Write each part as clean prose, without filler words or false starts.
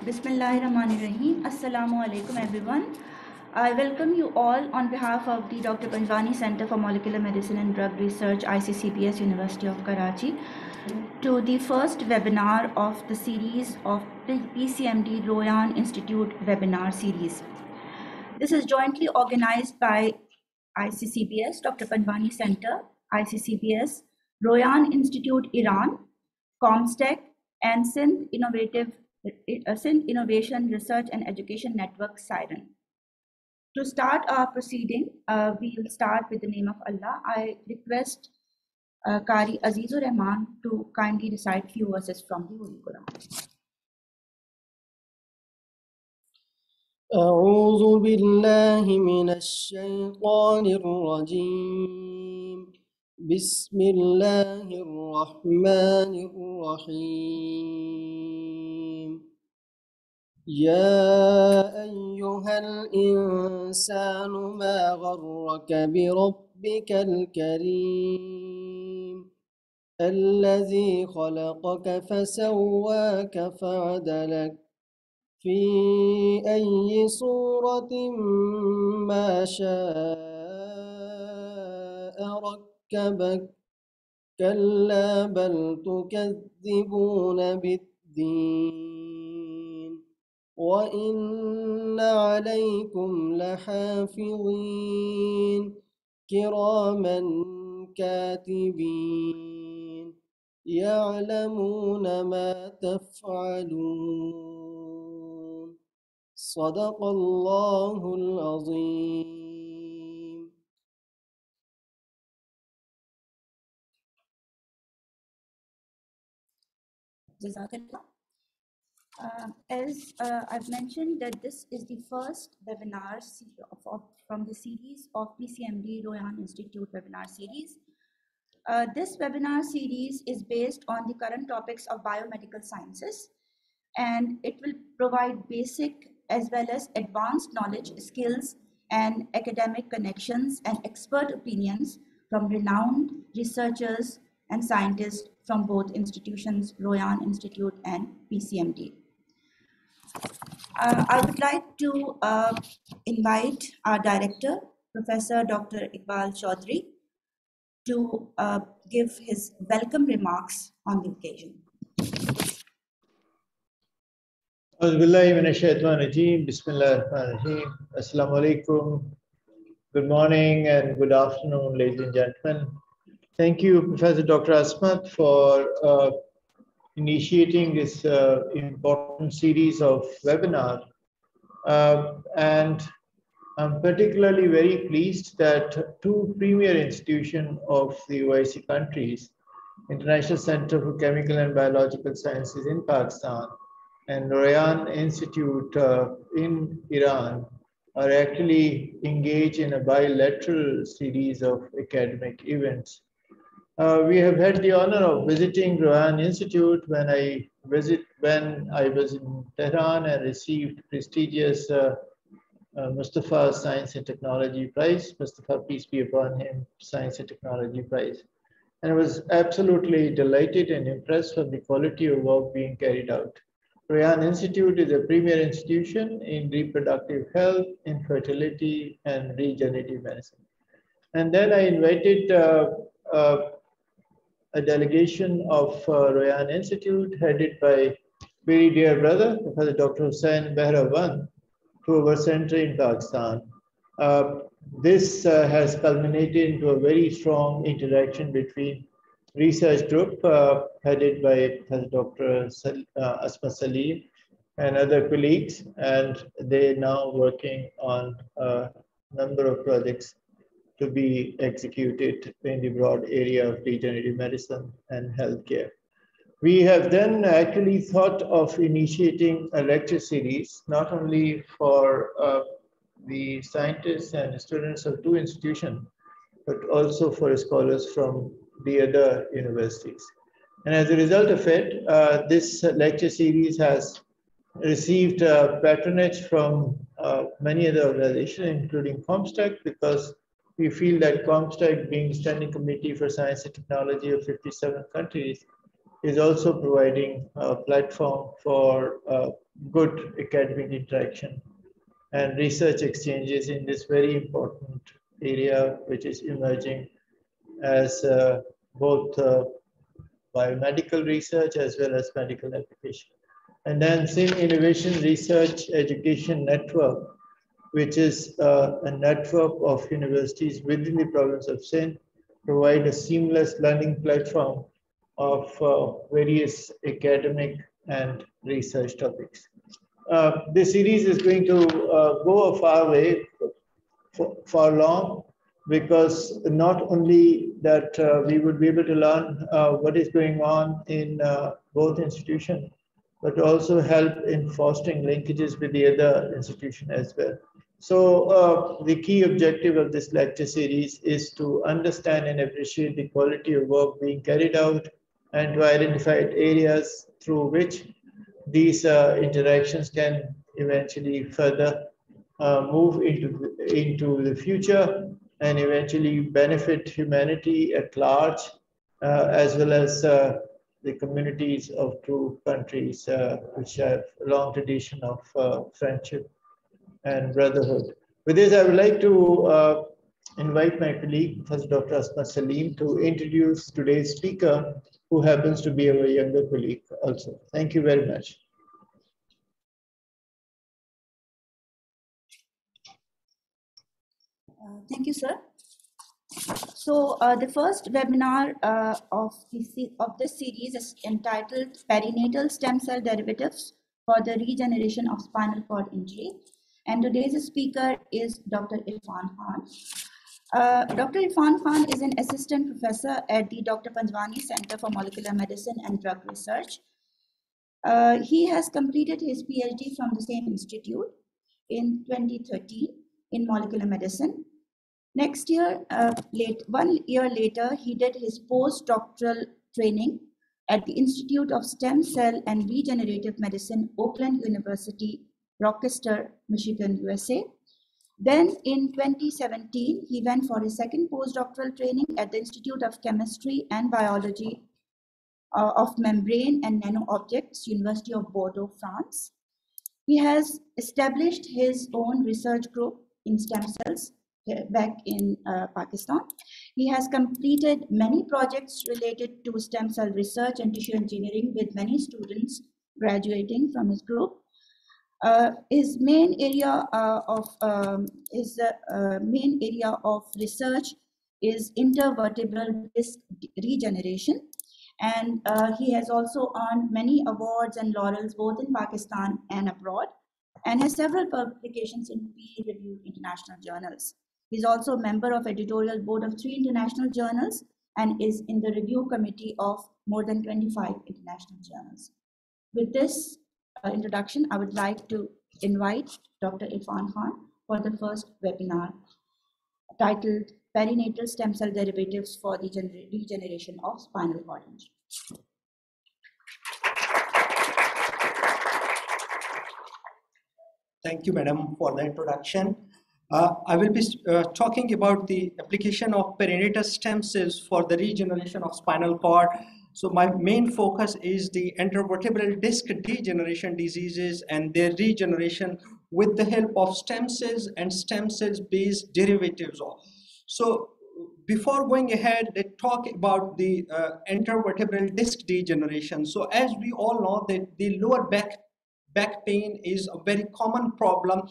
Bismillahirrahmanirrahim. Assalamu alaikum everyone. I welcome you all on behalf of the Dr. Panjwani Center for Molecular Medicine and Drug Research, ICCPS, University of Karachi, to the first webinar of the series of the PCMD Royan Institute webinar series. This is jointly organized by ICCPS, Dr. Panjwani Center, ICCPS, Royan Institute, Iran, comstech, and Sindh Innovation Research and Education Network, Siren. To start our proceeding, we will start with the name of Allah. I request Qari Azizur Rahman to kindly recite few verses from the Holy Quran. أعوذ بالله من الشيطان الرجيم بسم الله الرحمن الرحيم يا أيها الإنسان ما غرك بربك الكريم الذي خلقك فسواك فعدلك في أي صورة ما شاء ركبك كلا بل تكذبون بالدين وإن عليكم لحافظين كراما كاتبين يعلمون ما تفعلون صدق الله العظيم. As I've mentioned that this is the first webinar from the series of PCMD Royan Institute webinar series. This webinar series is based on the current topics of biomedical sciences, and it will provide basic as well as advanced knowledge, skills, and academic connections and expert opinions from renowned researchers and scientists from both institutions, Royan Institute and PCMD. I would like to invite our director, Professor Dr. Iqbal Chaudhry, to give his welcome remarks on the occasion. Bismillahirrahmanirrahim. Assalamu alaikum. Good morning and good afternoon, ladies and gentlemen. Thank you, Professor Dr. Asmat, for initiating this important series of webinars. And I'm particularly very pleased that two premier institutions of the OIC countries, International Center for Chemical and Biological Sciences in Pakistan and Royan Institute in Iran, are actually engaged in a bilateral series of academic events. We have had the honor of visiting Royan Institute when I was in Tehran and received prestigious Mustafa Science and Technology Prize, Mustafa, peace be upon him, Science and Technology Prize. And I was absolutely delighted and impressed with the quality of work being carried out. Royan Institute is a premier institution in reproductive health, infertility, and regenerative medicine. And then I invited a delegation of Royan Institute headed by very dear brother, Professor Dr. Hussain Behrawan, to our center in Pakistan. This has culminated into a very strong interaction between research group headed by Professor Dr. Asma Salim and other colleagues, and they're now working on a number of projects to be executed in the broad area of regenerative medicine and healthcare. We have then actually thought of initiating a lecture series, not only for the scientists and students of two institutions, but also for scholars from the other universities. And as a result of it, this lecture series has received patronage from many other organizations, including comstech, because we feel that comstech, being standing committee for science and technology of 57 countries, is also providing a platform for good academic interaction and research exchanges in this very important area, which is emerging as both biomedical research as well as medical application. And then SIN Innovation Research Education Network, which is a network of universities within the province of SIN, provide a seamless learning platform of various academic and research topics. This series is going to go a far way, for long, because not only that we would be able to learn what is going on in both institutions, but also help in fostering linkages with the other institution as well. So the key objective of this lecture series is to understand and appreciate the quality of work being carried out and to identify areas through which these interactions can eventually further move into the future and eventually benefit humanity at large, as well as the communities of two countries which have a long tradition of friendship and brotherhood. With this, I would like to invite my colleague, Professor Dr. Asma Salim, to introduce today's speaker, who happens to be our younger colleague also. Thank you very much. Thank you, sir. So the first webinar of this series is entitled Perinatal Stem Cell Derivatives for the Regeneration of Spinal Cord Injury. And today's speaker is Dr. Irfan Khan. Dr. Irfan Khan is an assistant professor at the Dr. Panjwani Center for Molecular Medicine and Drug Research. He has completed his PhD from the same institute in 2013 in molecular medicine. Next year, 1 year later, he did his postdoctoral training at the Institute of Stem Cell and Regenerative Medicine, Oakland University, Rochester, Michigan, USA. Then in 2017, he went for his second postdoctoral training at the Institute of Chemistry and Biology of Membrane and Nano-Objects, University of Bordeaux, France. He has established his own research group in stem cells back in Pakistan. He has completed many projects related to stem cell research and tissue engineering with many students graduating from his group. His main area of research is intervertebral disc regeneration, and he has also earned many awards and laurels both in Pakistan and abroad, and has several publications in peer-reviewed international journals. He's also a member of editorial board of 3 international journals and is in the review committee of more than 25 international journals. With this introduction, I would like to invite Dr. Irfan Khan for the first webinar titled Perinatal Stem Cell Derivatives for the Regeneration of Spinal Cord Injury. Thank you, madam, for the introduction. I will be talking about the application of perinatal stem cells for the regeneration of spinal cord. So my main focus is the intervertebral disc degeneration diseases and their regeneration with the help of stem cells and stem cells based derivatives. So before going ahead, let's talk about the intervertebral disc degeneration. So as we all know that the lower back pain is a very common problem,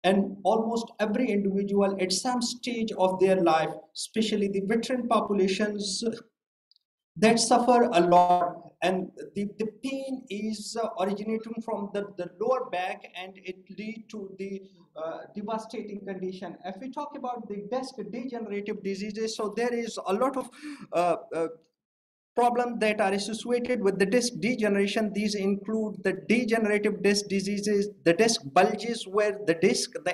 and almost every individual at some stage of their life, especially the veteran populations that suffer a lot, and the pain is originating from the lower back, and it lead to the devastating condition. If we talk about the disc degenerative diseases, so there is a lot of problems that are associated with the disc degeneration. These include the degenerative disc diseases, the disc bulges, where the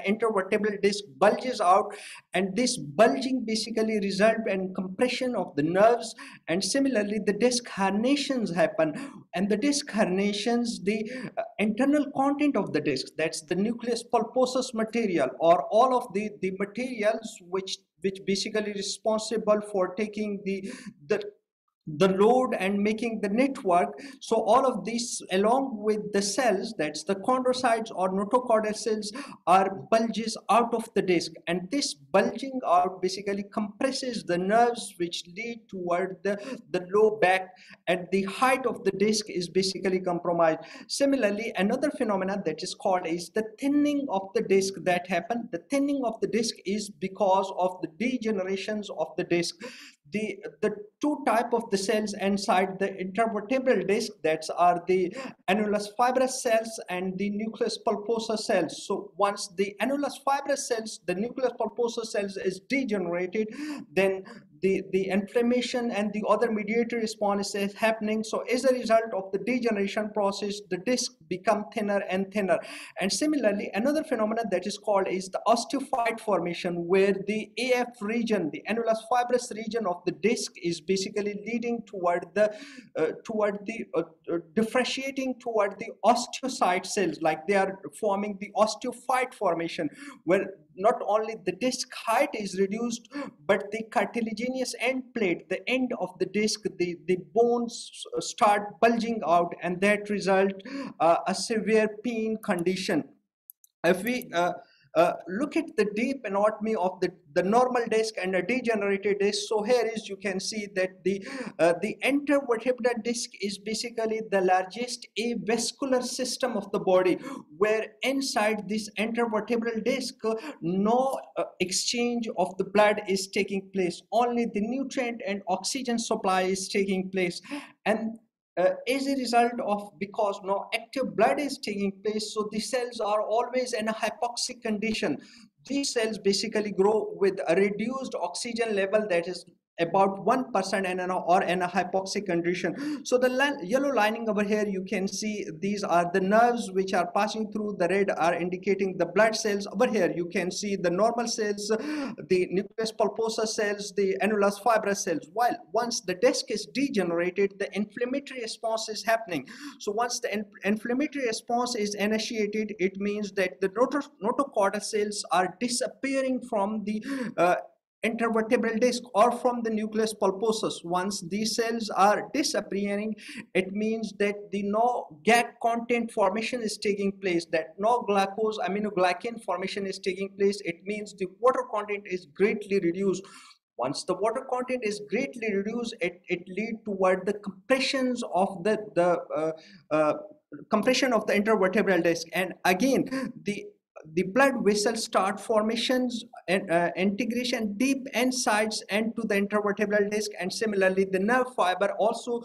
intervertebral disc bulges out, and this bulging basically result in compression of the nerves. And similarly, the disc herniations happen, and the disc herniations, the internal content of the disc, that's the nucleus pulposus material, or all of the materials which basically responsible for taking the the load and making the network. So all of these along with the cells, that's the chondrocytes or notochordal cells, are bulges out of the disc, and this bulging out basically compresses the nerves which lead toward the low back, and the height of the disc is basically compromised. Similarly, another phenomenon that is called is the thinning of the disc that happen. The thinning of the disc is because of the degenerations of the disc. The two type of the cells inside the intervertebral disc, that are the annulus fibrous cells and the nucleus pulposus cells. So once the annulus fibrous cells, the nucleus pulposus cells is degenerated, then the inflammation and the other mediatory response is happening. So as a result of the degeneration process, the disc become thinner and thinner. And similarly, another phenomenon that is called is the osteophyte formation, where the AF region, the annulus fibrous region of the disc, is basically leading toward the differentiating toward the osteocyte cells, like they are forming the osteophyte formation, where not only the disc height is reduced, but the cartilaginous end plate, the end of the disc, the bones start bulging out, and that result a severe pain condition. If we look at the deep anatomy of the normal disc and a degenerated disc, so here is you can see that the intervertebral disc is basically the largest avascular system of the body, where inside this intervertebral disc no exchange of the blood is taking place, only the nutrient and oxygen supply is taking place. And as a result of, because no active blood is taking place, so the cells are always in a hypoxic condition. These cells basically grow with a reduced oxygen level, that is about 1% or in a hypoxic condition. So the yellow lining over here, you can see these are the nerves which are passing through. The red are indicating the blood cells. Over here you can see the normal cells, the nucleus pulposus cells, the annulus fibrous cells. While once the disc is degenerated, the inflammatory response is happening. So once the inflammatory response is initiated, it means that the notochordal cells are disappearing from the intervertebral disc or from the nucleus pulposus. Once these cells are disappearing, it means that the no GAC content formation is taking place, that no glucose aminoglycan formation is taking place. It means the water content is greatly reduced. Once the water content is greatly reduced, it leads toward the compressions of compression of the intervertebral disc, and again the blood vessels start formations and integration deep insides into the intervertebral disc, and similarly the nerve fiber also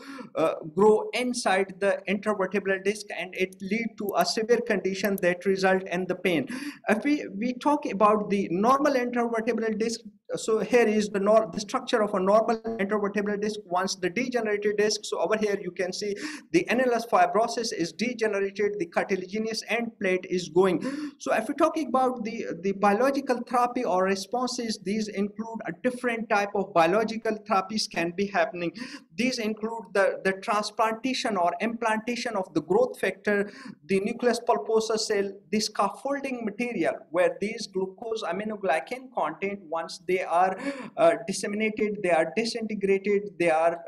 grow inside the intervertebral disc, and it lead to a severe condition that result in the pain. If we talk about the normal intervertebral disc, so here is the structure of a normal intervertebral disc once the degenerated disc. So over here you can see the annulus fibrosis is degenerated, the cartilaginous end plate is going. So if we're talking about the biological therapy or responses, these include a different type of biological therapies can be happening. These include the transplantation or implantation of the growth factor, the nucleus pulposus cell, the scaffolding material, where these glucose aminoglycan content, once they are disseminated, they are disintegrated, they are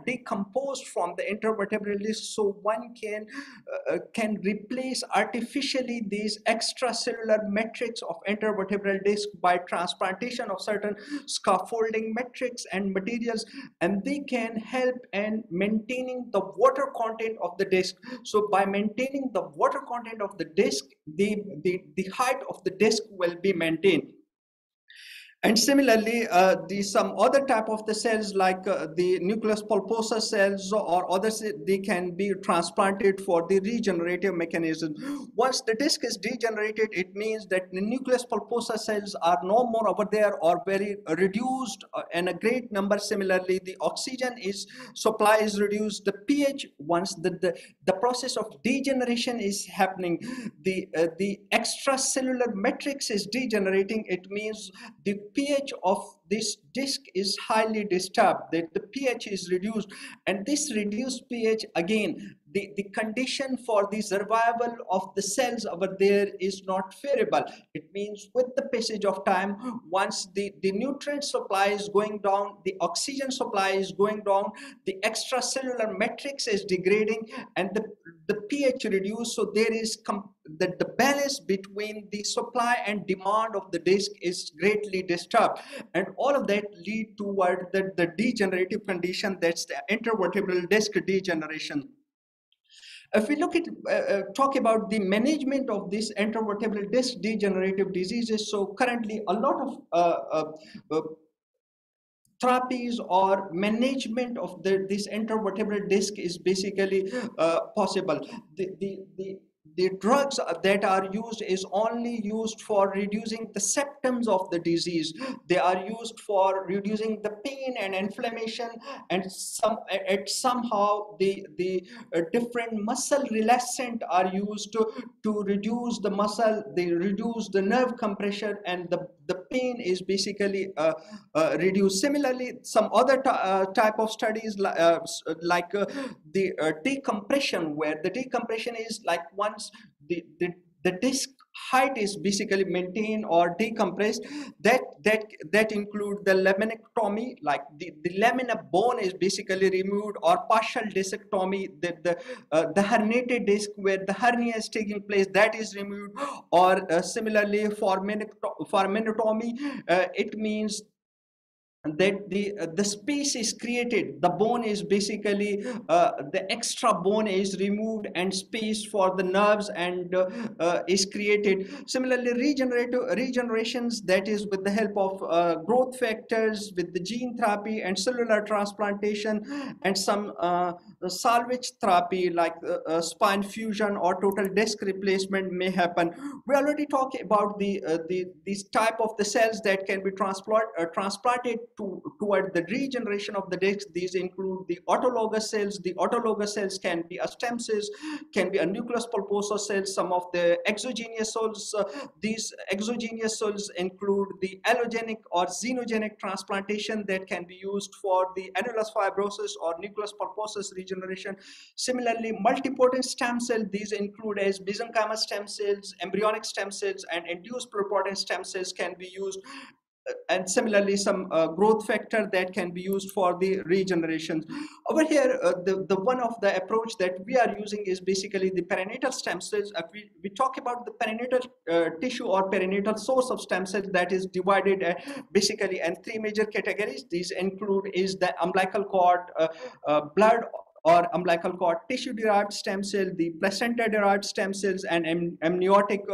decomposed from the intervertebral disc, so one can replace artificially these extracellular matrix of intervertebral disc by transplantation of certain scaffolding matrix and materials, and they can help in maintaining the water content of the disc. So by maintaining the water content of the disc, the height of the disc will be maintained. And similarly, some other type of the cells like the nucleus pulposus cells or others, they can be transplanted for the regenerative mechanism. Once the disc is degenerated, it means that the nucleus pulposus cells are no more over there or very reduced in a great number. Similarly, the oxygen supply is reduced. The pH, once the process of degeneration is happening, the extracellular matrix is degenerating. It means the pH of this disc is highly disturbed, that the pH is reduced, and this reduced pH, again, the condition for the survival of the cells over there is not favorable. It means with the passage of time, once the nutrient supply is going down, the oxygen supply is going down, the extracellular matrix is degrading, and the pH reduced, so there is the balance between the supply and demand of the disc is greatly disturbed, and all of that lead toward the degenerative condition, that's the intervertebral disc degeneration. If we look at talk about the management of this intervertebral disc degenerative diseases, so currently a lot of therapies or management of this intervertebral disc is basically possible. The drugs that are used is only used for reducing the symptoms of the disease. They are used for reducing the pain and inflammation, and somehow the different muscle relaxant are used to reduce the muscle, they reduce the nerve compression, and the pain is basically reduced. Similarly, some other type of studies like the decompression, where the decompression is like once the disc height is basically maintained or decompressed, that include the laminectomy, like the lamina bone is basically removed, or partial discectomy, the herniated disc where the hernia is taking place, that is removed, or similarly for menotomy, it means that the space is created, the bone is basically the extra bone is removed and space for the nerves and is created. Similarly, regenerations, that is with the help of growth factors, with the gene therapy and cellular transplantation, and some salvage therapy like spine fusion or total disc replacement may happen. We already talked about these type of the cells that can be transplanted toward the regeneration of the disc. These include the autologous cells. The autologous cells can be a stem cells, can be a nucleus pulposus cells, some of the exogenous cells. These exogenous cells include the allogenic or xenogenic transplantation that can be used for the annulus fibrosis or nucleus pulposus regeneration. Similarly, multipotent stem cell, these include as mesenchymal stem cells, embryonic stem cells, and induced pluripotent stem cells can be used. And similarly, some growth factor that can be used for the regeneration. Over here, the one of the approach that we are using is basically the perinatal stem cells. We talk about the perinatal tissue or perinatal source of stem cells, that is divided basically in three major categories. These include is the umbilical cord, blood or umbilical cord tissue derived stem cell, the placenta derived stem cells, and amniotic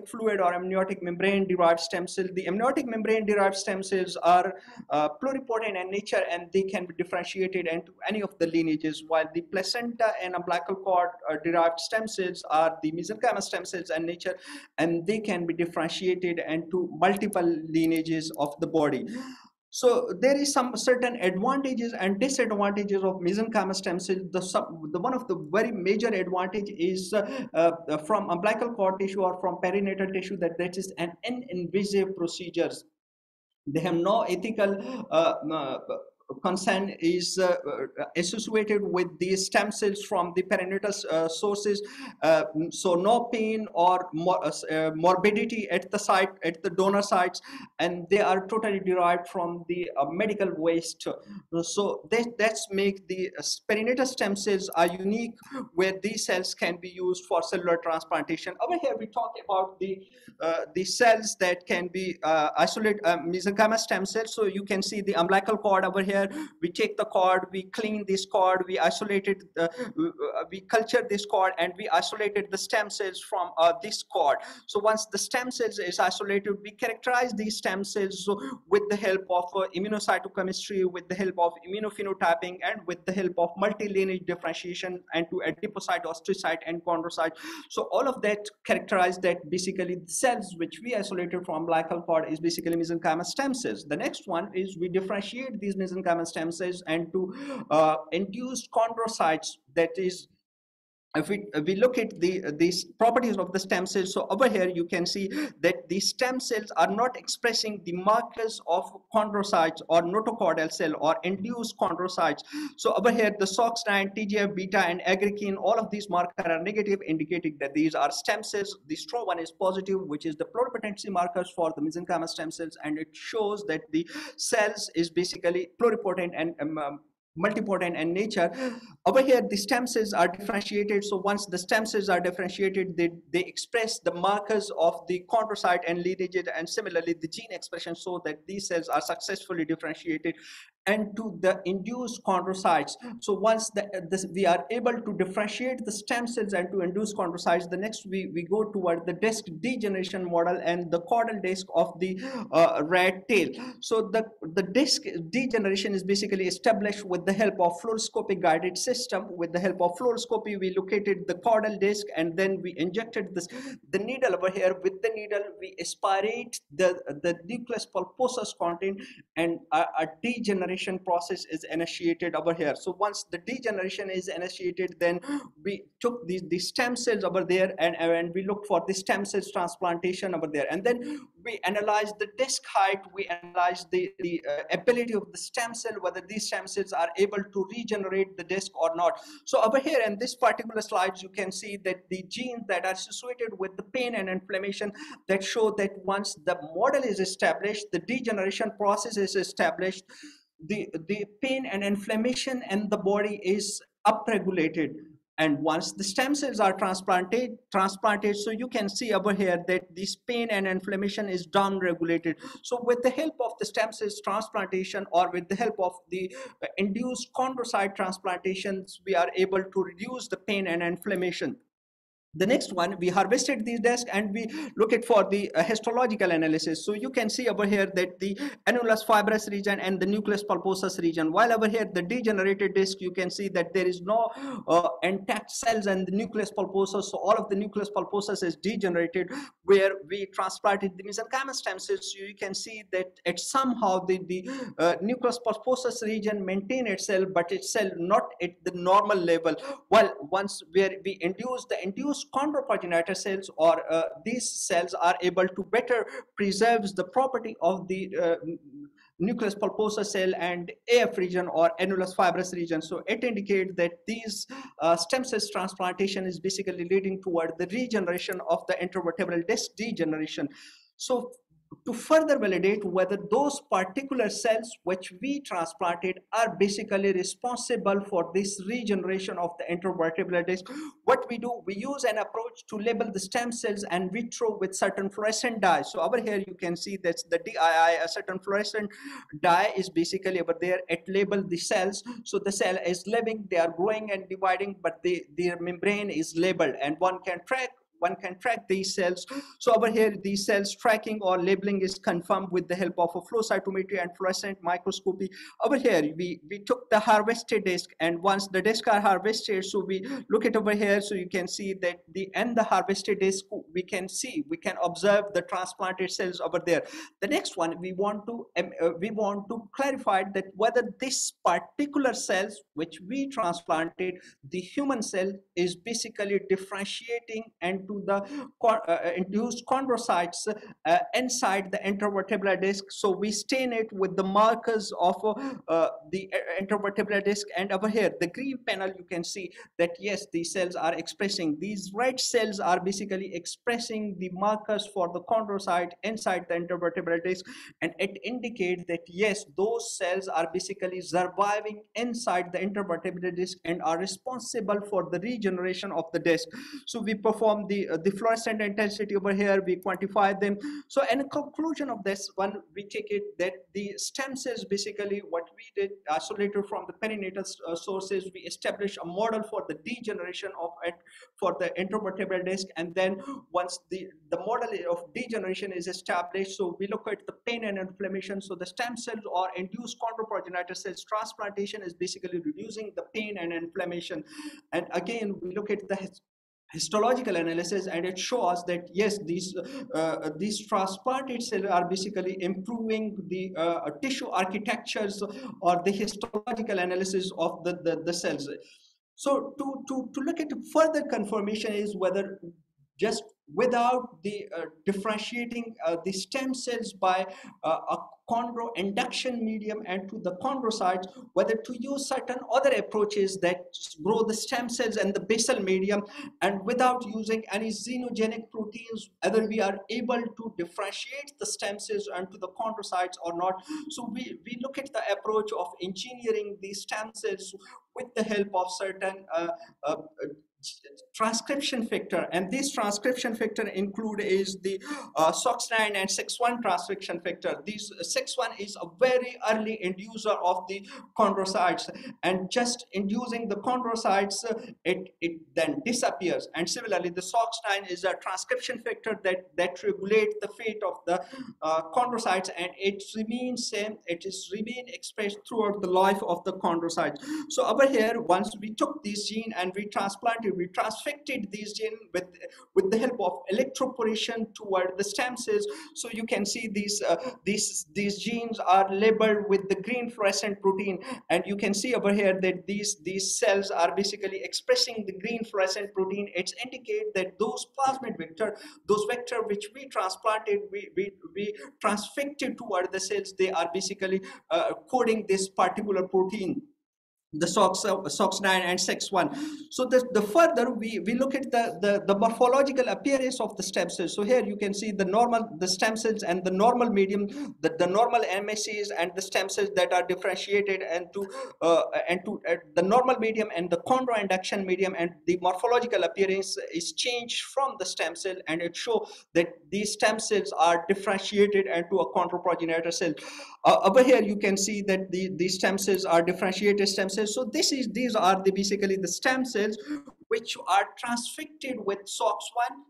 fluid or amniotic membrane derived stem cell. The amniotic membrane derived stem cells are pluripotent in nature, and they can be differentiated into any of the lineages, while the placenta and umbilical cord derived stem cells are the mesenchymal stem cells in nature, and they can be differentiated into multiple lineages of the body. So there is some certain advantages and disadvantages of mesenchymal stem cells. The one of the very major advantage is from umbilical cord tissue or from perinatal tissue, that is an invasive procedures. They have no ethical concern is associated with these stem cells from the perinatal sources, so no pain or morbidity at the site, at the donor sites, and they are totally derived from the medical waste. So that's make the perinatal stem cells are unique, where these cells can be used for cellular transplantation. Over here we talk about the cells that can be isolate mesenchymal stem cells. So you can see the umbilical cord over here. We take the cord, we clean this cord, we isolated, we culture this cord, and we isolated the stem cells from this cord. So once the stem cells is isolated, we characterize these stem cells with the help of immunocytochemistry, with the help of immunophenotyping, and with the help of multi-lineage differentiation into adipocyte, osteocyte, and chondrocyte. So all of that characterize that basically the cells which we isolated from umbilical cord is basically mesenchymal stem cells. The next one is we differentiate these mesenchymal stem cells into induced chondrocytes, that is if we look at these properties of the stem cells, so over here you can see that the stem cells are not expressing the markers of chondrocytes or notochordal cell or induced chondrocytes. So over here the SOX9, TGF beta and aggregain, all of these markers are negative, indicating that these are stem cells. The straw one is positive, which is the pluripotency markers for the mesenchymal stem cells, and it shows that the cells is basically pluripotent and multipotent in nature. Over here the stem cells are differentiated, so once the stem cells are differentiated, they express the markers of the chondrocyte and lineage, and similarly the gene expression, so that these cells are successfully differentiated and to the induced chondrocytes. So once we are able to differentiate the stem cells and to induce chondrocytes, the next we go toward the disc degeneration model and the caudal disc of the rat tail. So the disc degeneration is basically established with the help of fluoroscopic guided system. With the help of fluoroscopy, we located the caudal disc and then we injected the needle over here. With the needle, we aspirate the nucleus pulposus content, and a degeneration process is initiated over here. So once the degeneration is initiated, then we took the stem cells over there and we looked for the stem cells transplantation over there, and then we analyzed the disc height, we analyzed the ability of the stem cell, whether these stem cells are able to regenerate the disc or not. So over here in this particular slide, you can see that the genes that are associated with the pain and inflammation, that show that once the model is established, the degeneration process is established, the pain and inflammation in the body is upregulated. And once the stem cells are transplanted, so you can see over here that this pain and inflammation is down regulated. So with the help of the stem cells transplantation, or with the help of the induced chondrocyte transplantations, we are able to reduce the pain and inflammation. The next one, we harvested these discs and we look at for the histological analysis. So you can see over here that the annulus fibrous region and the nucleus pulposus region, while over here the degenerated disc, you can see that there is no intact cells in the nucleus pulposus. So all of the nucleus pulposus is degenerated. Where we transplanted the mesenchymal stem cells, so you can see that it somehow the nucleus pulposus region maintain itself, but itself not at the normal level. While once where we induce the induced chondroprogenitor cells, or these cells are able to better preserve the property of the nucleus pulposus cell and AF region or annulus fibrous region. So it indicates that these stem cells transplantation is basically leading toward the regeneration of the intervertebral disc degeneration. So to further validate whether those particular cells which we transplanted are basically responsible for this regeneration of the intervertebral disc, what we do, we use an approach to label the stem cells in vitro with certain fluorescent dyes. So over here you can see that's the DII, a certain fluorescent dye is basically over there. It labels the cells, so the cell is living, they are growing and dividing, but their membrane is labeled, and one can track these cells. So over here these cells tracking or labeling is confirmed with the help of a flow cytometry and fluorescent microscopy. Over here we took the harvested disc, and once the disc are harvested, so we look at over here, so you can see that the harvested disc, we can observe the transplanted cells over there. The next one, we want to clarify that whether this particular cells which we transplanted, the human cell, is basically differentiating into the induced chondrocytes inside the intervertebral disc. So we stain it with the markers of the intervertebral disc, and over here the green panel, you can see that yes, these cells are expressing, these red cells are basically expressing the markers for the chondrocyte inside the intervertebral disc, and it indicates that yes, those cells are basically surviving inside the intervertebral disc and are responsible for the regeneration of the disc. So we perform the fluorescent intensity over here, we quantify them. So in conclusion of this one, we take it that the stem cells, basically what we did, isolated from the perinatal sources, we established a model for the degeneration of it for the intervertebral disc, and then once the model of degeneration is established, so we look at the pain and inflammation. So the stem cells or induced chondroprogenitor cells transplantation is basically reducing the pain and inflammation. And again, we look at the histological analysis, and it shows that yes, these transplanted cells are basically improving the tissue architectures or the histological analysis of the cells. So to look at further confirmation is whether just without the differentiating the stem cells by a chondro induction medium and to the chondrocytes, whether to use certain other approaches that grow the stem cells and the basal medium, and without using any xenogenic proteins, whether we are able to differentiate the stem cells onto the chondrocytes or not. So we look at the approach of engineering these stem cells with the help of certain uh, transcription factor, and this transcription factor include is the SOX9 and SEX1 transcription factor. This SEX1 is a very early inducer of the chondrocytes, and just inducing the chondrocytes, it then disappears. And similarly, the SOX9 is a transcription factor that regulates the fate of the chondrocytes, and it remains same. It is remain expressed throughout the life of the chondrocytes. So over here, once we took this gene and we transfected these gene with the help of electroporation toward the stem cells. So you can see these genes are labeled with the green fluorescent protein, and you can see over here that these cells are basically expressing the green fluorescent protein. It indicates that those plasmid vector, those vector which we transplanted, we transfected toward the cells, they are basically coding this particular protein, the SOX9 and SEX1. So the further we look at the morphological appearance of the stem cells. So here you can see the stem cells and the normal medium, the normal MSCs and the stem cells that are differentiated and to the normal medium and the chondro induction medium, and the morphological appearance is changed from the stem cell, and it shows that these stem cells are differentiated into a chondroprogenitor cell. Over here you can see that these stem cells are differentiated stem cells. So these are basically the stem cells which are transfected with SOX1,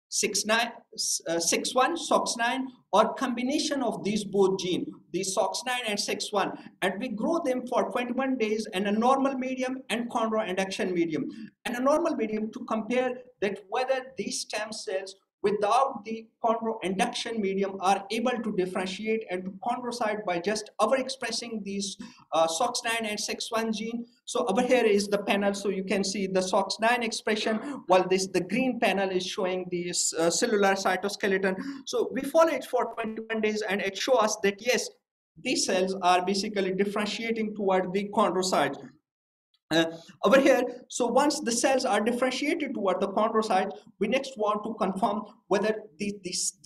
61, SOX9, or combination of these both gene, the SOX9 and SEX1, and we grow them for 21 days in a normal medium and chondro induction medium. And a normal medium to compare that whether these stem cells without the chondro induction medium are able to differentiate into chondrocyte by just overexpressing these SOX9 and SEX1 gene. So over here is the panel, so you can see the SOX9 expression, while the green panel is showing this cellular cytoskeleton. So we follow it for 21 days, and it shows us that yes, these cells are basically differentiating toward the chondrocyte. Over here, so once the cells are differentiated toward the chondrocyte, we next want to confirm whether the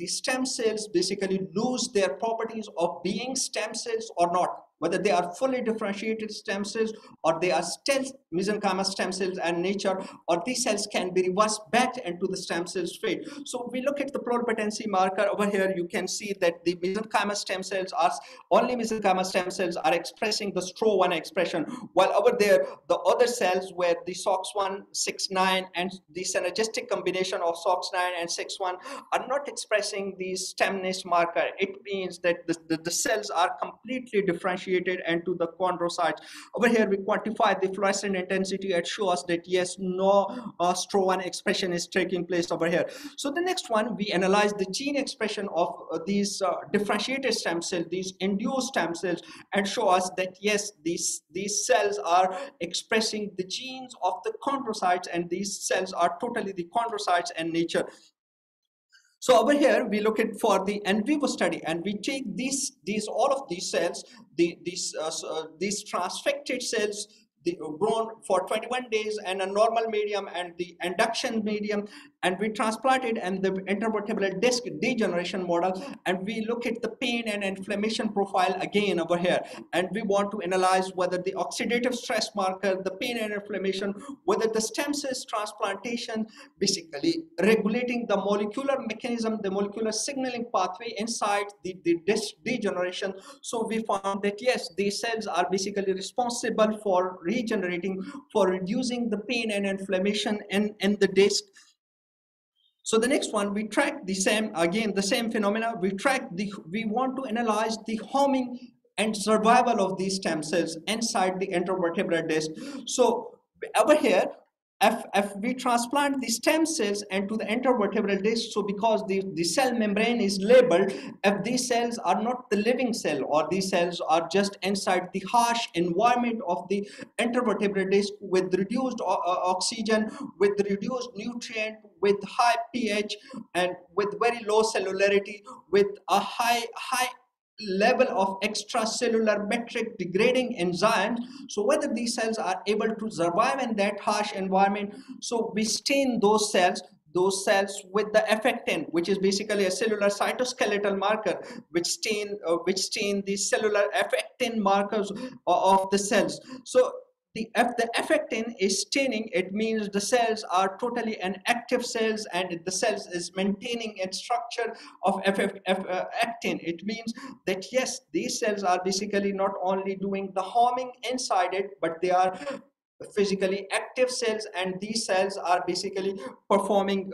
stem cells basically lose their properties of being stem cells or not, whether they are fully differentiated stem cells or they are still mesenchymal stem cells and nature, or these cells can be reversed back into the stem cells fate. So we look at the pluripotency marker over here. You can see that the mesenchymal stem cells are only mesenchymal stem cells are expressing the STRO1 expression, while over there the other cells where the SOX1, 6-9 and the synergistic combination of SOX9 and 6-1 are not expressing the stemness marker. It means that the cells are completely differentiated into the chondrocytes. Over here we quantify the fluorescent intensity. It shows that yes, no STRO1 expression is taking place over here. So the next one, we analyze the gene expression of these differentiated stem cells, these induced stem cells, and show us that yes, these cells are expressing the genes of the chondrocytes, and these cells are totally the chondrocytes in nature. So over here we look at for the in vivo study, and we take all of these cells, these transfected cells, grown for 21 days in a normal medium and the induction medium, and we transplanted in the intervertebral disc degeneration model, and we look at the pain and inflammation profile again over here, and we want to analyze whether the oxidative stress marker, the pain and inflammation, whether the stem cells transplantation basically regulating the molecular mechanism, the molecular signaling pathway inside the disc degeneration. So we found that yes, these cells are basically responsible for regenerating, for reducing the pain and inflammation in the disc. So the next one, we track the same phenomena. We want to analyze the homing and survival of these stem cells inside the intervertebral disc. So over here if we transplant the stem cells into the intervertebral disc, so because the cell membrane is labeled, if these cells are not the living cell, or these cells are just inside the harsh environment of the intervertebral disc with reduced oxygen, with reduced nutrient, with high pH, and with very low cellularity, with a high level of extracellular metric degrading enzymes, so whether these cells are able to survive in that harsh environment, so we stain those cells with the effectin, which is basically a cellular cytoskeletal marker, which stain the cellular effectin markers of the cells. So if the effectin is staining, it means the cells are totally an active cells, and the cells is maintaining its structure of actin. It means that yes, these cells are basically not only doing the harming inside it, but they are physically active cells, and these cells are basically performing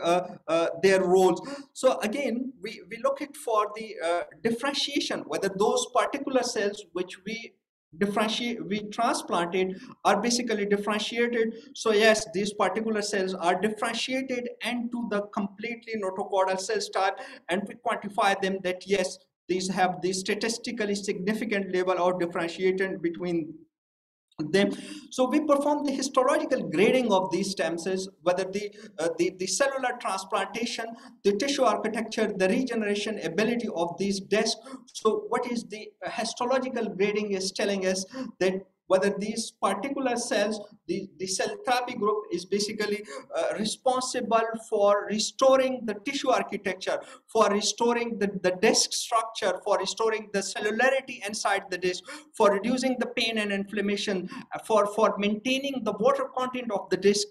their roles. So again, we look at for the differentiation, whether those particular cells which we transplanted are basically differentiated. So yes, these particular cells are differentiated into the completely notochordal cells type, and we quantify them that yes, these have the statistically significant level of differentiation between them. So we perform the histological grading of these stem cells, whether the cellular transplantation, the tissue architecture, the regeneration ability of these discs. So what is the histological grading is telling us that whether these particular cells, the cell therapy group is basically responsible for restoring the tissue architecture, for restoring the disc structure, for restoring the cellularity inside the disc, for reducing the pain and inflammation, for maintaining the water content of the disc.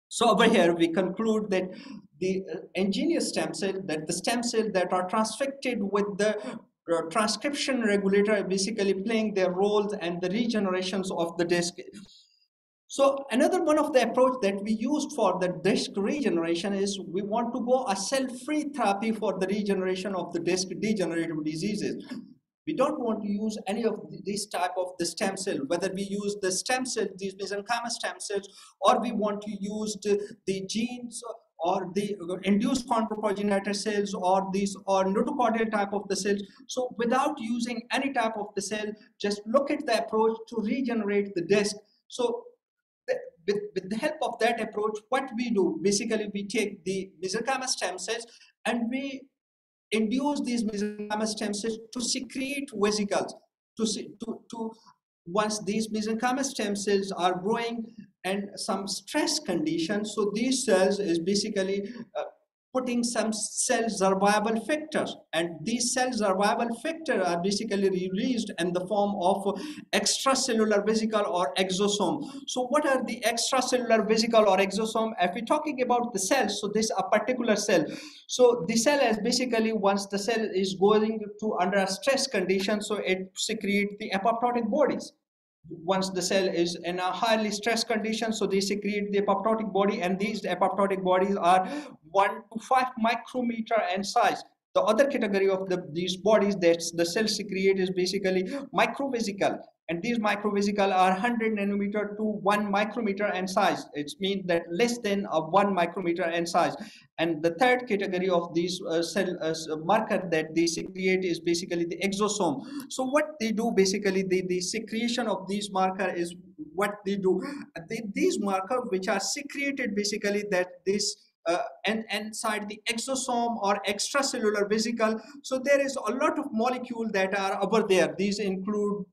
So over here we conclude that the engineered stem cell, that the stem cell that are transfected with the transcription regulator are basically playing their roles and the regenerations of the disc. So another one of the approach that we used for the disc regeneration is we want to go a cell-free therapy for the regeneration of the disc degenerative diseases. We don't want to use any of these type of the stem cell, whether we use the stem cell, these mesenchymal stem cells, or we want to use the genes or the induced chondroprogenitor cells, or these or notochordal type of the cells. So without using any type of the cell, just look at the approach to regenerate the disc. So with the help of that approach, what we do, basically we take the mesenchymal stem cells and we induce these mesenchymal stem cells to secrete vesicles, to once these mesenchymal stem cells are growing and some stress conditions, so these cells is basically putting some cell survival factors, and these cell survival factors are basically released in the form of extracellular vesicle or exosome. So what are the extracellular vesicle or exosome? If we're talking about the cells, so this a particular cell, so the cell is basically, once the cell is going to under a stress condition, so it secretes the apoptotic bodies. Once the cell is in a highly stressed condition, so they secrete the apoptotic body, and these apoptotic bodies are 1 to 5 micrometer in size. The other category of these bodies that the cell secrete is basically microvesicle, and these microvesicle are 100 nanometer to 1 micrometer in size. It means that less than 1 micrometer in size. And the third category of these cell marker that they secrete is basically the exosome. So what they do, basically the secretion of these marker is what they do. These markers which are secreted, basically that this and inside the exosome or extracellular vesicle, so there is a lot of molecules that are over there. These include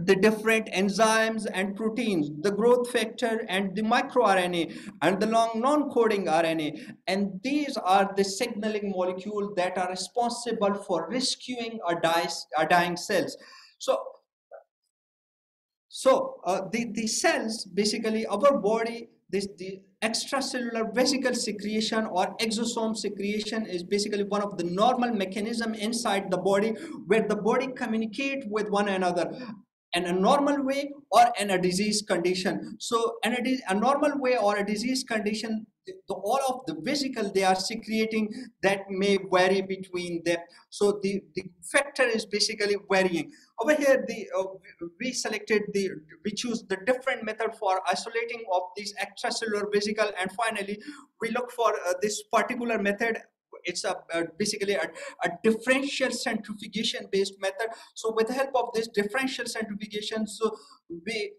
the different enzymes and proteins, the growth factor and the microRNA and the long non-coding RNA. And these are the signaling molecules that are responsible for rescuing or dying cells. So the cells, basically our body, the extracellular vesicle secretion or exosome secretion is basically one of the normal mechanism inside the body, where the body communicate with one another. a normal way or in a disease condition. So in a normal way or a disease condition, all of the vesicle they are secreting that may vary between them. So the factor is basically varying. Over here, we choose the different method for isolating of these extracellular vesicle, and finally we look for this particular method. It's basically a differential centrifugation based method. So with the help of this differential centrifugation, so we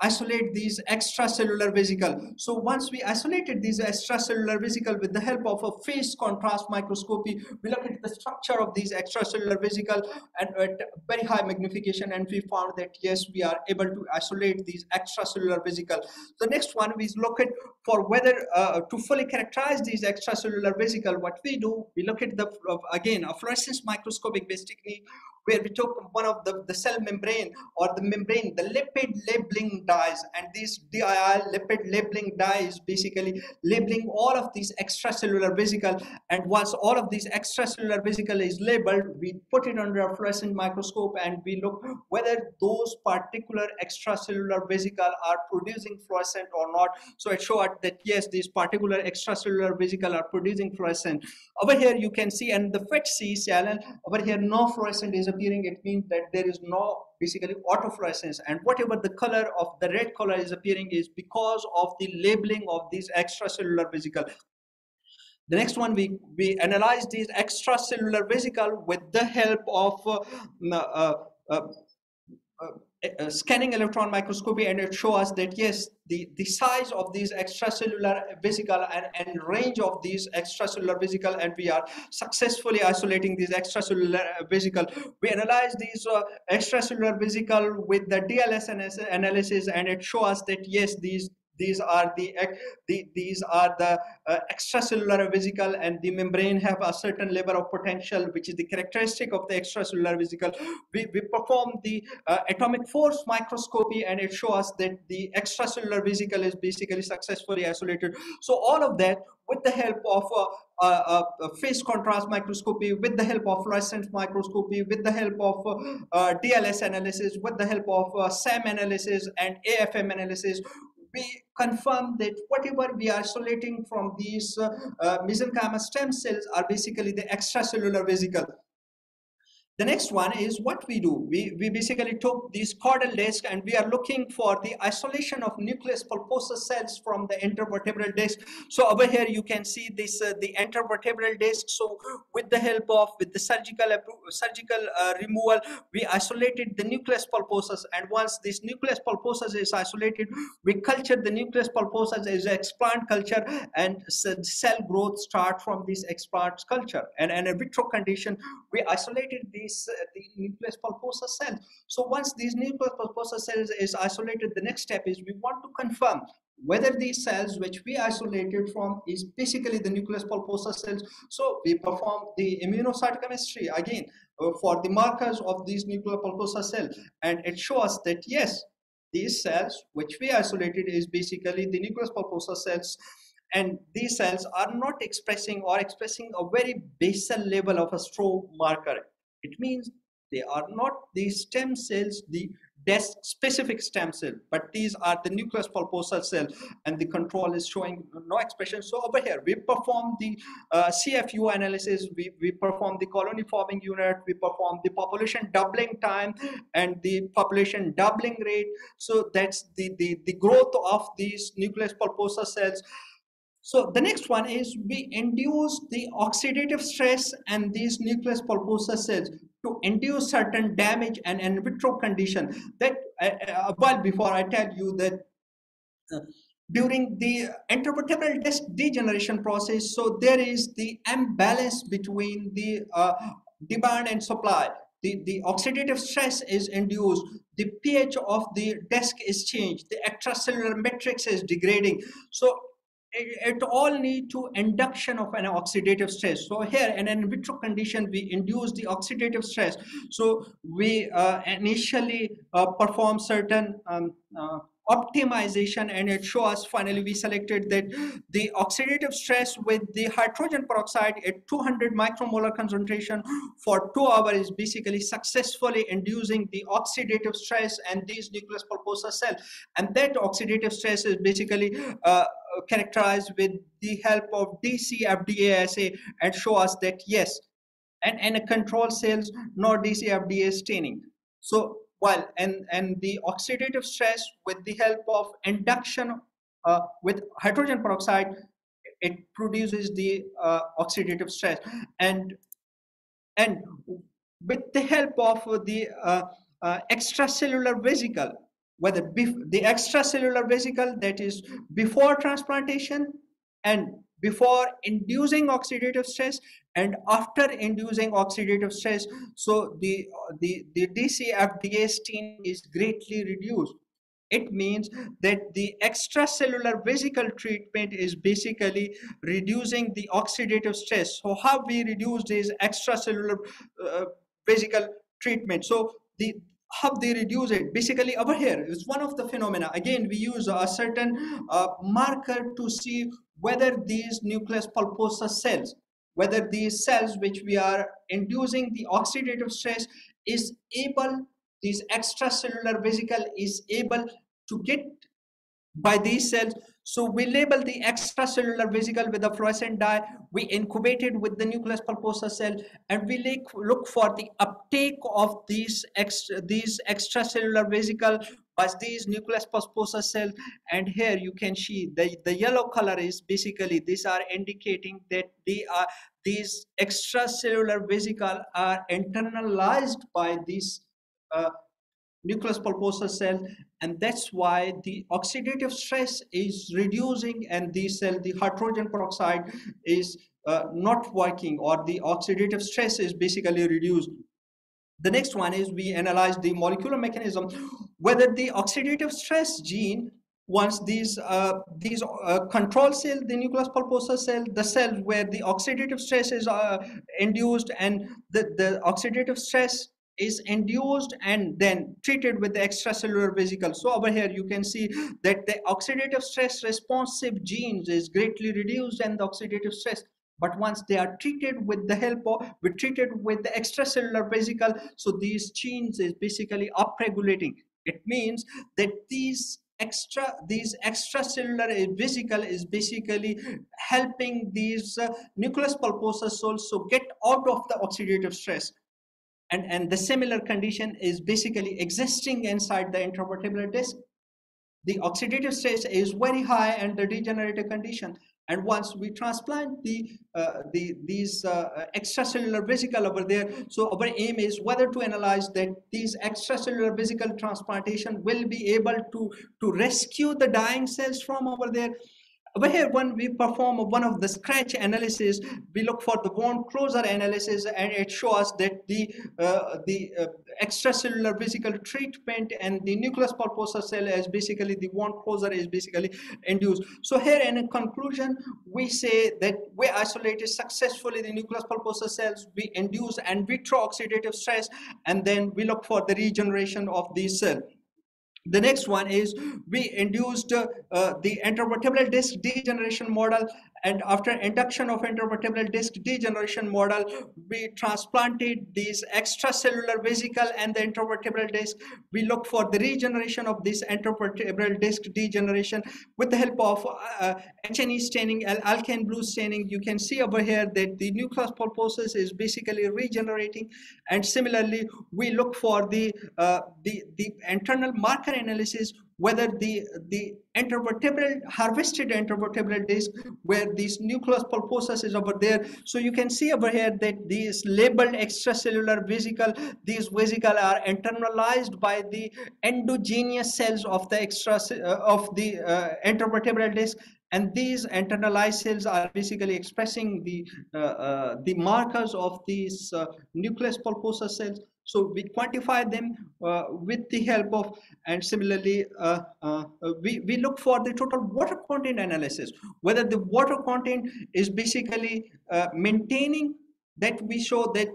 isolate these extracellular vesicle. So once we isolated these extracellular vesicle with the help of a phase contrast microscopy, we look at the structure of these extracellular vesicle at very high magnification, and we found that yes, we are able to isolate these extracellular vesicle. The next one, we look at for whether to fully characterize these extracellular vesicle. What we do, we look at the again a fluorescence microscopic based technique, where we took one of the cell membrane or the membrane, the lipid labeling dyes, and these DIL lipid labeling dye is basically labeling all of these extracellular vesicle. And once all of these extracellular vesicle is labeled, we put it under a fluorescent microscope and we look whether those particular extracellular vesicle are producing fluorescent or not. So it showed that yes, these particular extracellular vesicle are producing fluorescent. Over here you can see, and the Fetus channel over here, no fluorescent is appearing. It means that there is no basically autofluorescence, and whatever the color of the red color is appearing is because of the labeling of these extracellular vesicle. The next one, we analyze these extracellular vesicle with the help of scanning electron microscopy, and it shows us that yes, the size of these extracellular vesicle and range of these extracellular vesicle, and we are successfully isolating these extracellular vesicle. We analyze these extracellular vesicle with the DLS analysis, and it shows us that yes, these are the extracellular vesicle, and the membrane have a certain level of potential, which is the characteristic of the extracellular vesicle. We perform the atomic force microscopy, and it shows us that the extracellular vesicle is basically successfully isolated. So all of that with the help of phase contrast microscopy, with the help of fluorescence microscopy, with the help of DLS analysis, with the help of SAM analysis and AFM analysis, we confirm that whatever we are isolating from these mesenchymal stem cells are basically the extracellular vesicle. The next one is what we do. We basically took this caudal disc, and we are looking for the isolation of nucleus pulposus cells from the intervertebral disc. So over here you can see this the intervertebral disc. So with the help of the surgical removal, we isolated the nucleus pulposus, and once this nucleus pulposus is isolated, we culture the nucleus pulposus as explant culture, and cell growth start from this explant culture. And in a vitro condition, we isolated the nucleus pulposus cells. So once these nucleus pulposus cells is isolated, the next step is we want to confirm whether these cells which we isolated from is basically the nucleus pulposus cells. So we perform the immunocytochemistry again for the markers of these nucleus pulposus cells, and it shows that yes, these cells which we isolated is basically the nucleus pulposus cells, and these cells are not expressing a very basal level of a stroke marker. It means they are not the stem cells, the desk specific stem cell, but these are the nucleus pulposus cell, and the control is showing no expression. So over here we perform the CFU analysis, we perform the colony forming unit, we perform the population doubling time and the population doubling rate. So that's the growth of these nucleus pulposus cells. So the next one is we induce the oxidative stress and these nucleus pulposus cells to induce certain damage and in vitro condition. That while before I tell you that during the intervertebral disc degeneration process, so there is the imbalance between the demand and supply. The oxidative stress is induced, the pH of the disc is changed, the extracellular matrix is degrading. So it all need to induction of an oxidative stress. So here in an in vitro condition, we induce the oxidative stress. So we initially perform certain optimization, and it shows us finally we selected that the oxidative stress with the hydrogen peroxide at 200 micromolar concentration for 2 hours is basically successfully inducing the oxidative stress and these nucleus pulposa cells. And that oxidative stress is basically characterized with the help of DCFDA assay, and show us that yes, and a control cells nor DCFDA staining. So while and the oxidative stress with the help of induction with hydrogen peroxide, it produces the oxidative stress, and with the help of the extracellular vesicle, whether the extracellular vesicle that is before transplantation and before inducing oxidative stress and after inducing oxidative stress, so the DCFDA stain is greatly reduced. It means that the extracellular vesicle treatment is basically reducing the oxidative stress. So how we reduce this extracellular vesicle treatment? So the how they reduce it, basically over here is one of the phenomena. Again, we use a certain marker to see whether these nucleus pulposa cells, whether these cells which we are inducing the oxidative stress is able, this extracellular vesicle is able to get by these cells. So we label the extracellular vesicle with a fluorescent dye, we incubate it with the nucleus pulposa cell, and we look for the uptake of these extracellular vesicle by these nucleus pulposa cell. And here you can see the yellow color is basically, these are indicating that these extracellular vesicle are internalized by these nucleus pulposa cell, and that's why the oxidative stress is reducing, and the hydrogen peroxide is not working, or the oxidative stress is basically reduced. The next one is we analyze the molecular mechanism, whether the oxidative stress gene, once these control cell, the nucleus pulposa cell, the cell where the oxidative stress is induced, and the oxidative stress is induced and then treated with the extracellular vesicle. So over here you can see that the oxidative stress responsive genes is greatly reduced and the oxidative stress, but once they are treated with the help of, we treated with the extracellular vesicle, so these genes is basically upregulating. It means that these extracellular vesicle is basically helping these nucleus pulposa cells so get out of the oxidative stress. And the similar condition is basically existing inside the intervertebral disc. The oxidative stress is very high and the degenerative condition. And once we transplant these extracellular vesicle over there, so our aim is whether to analyze that these extracellular vesicle transplantation will be able to rescue the dying cells from over there. Over here, when we perform one of the scratch analysis, we look for the bone closure analysis, and it shows that the extracellular vesicle treatment and the nucleus pulposa cell as basically the bone closure is basically induced. So here in conclusion, we say that we isolated successfully the nucleus pulposa cells, we induce in vitro oxidative stress, and then we look for the regeneration of these cells. The next one is we induced the intervertebral disc degeneration model, and after induction of intervertebral disc degeneration model, we transplanted these extracellular vesicle and the intervertebral disc. We look for the regeneration of this intervertebral disc degeneration with the help of H&E staining, alkane blue staining. You can see over here that the nucleus pulposus is basically regenerating, and similarly we look for the internal marker analysis, whether the intervertebral harvested intervertebral disc where this nucleus pulposus is over there. So you can see over here that these labeled extracellular vesicle, these vesicle are internalized by the endogenous cells of the intervertebral disc, and these internalized cells are basically expressing the markers of these nucleus pulposa cells. So we quantify them with the help of, and similarly we look for the total water content analysis, whether the water content is basically maintaining, that we show that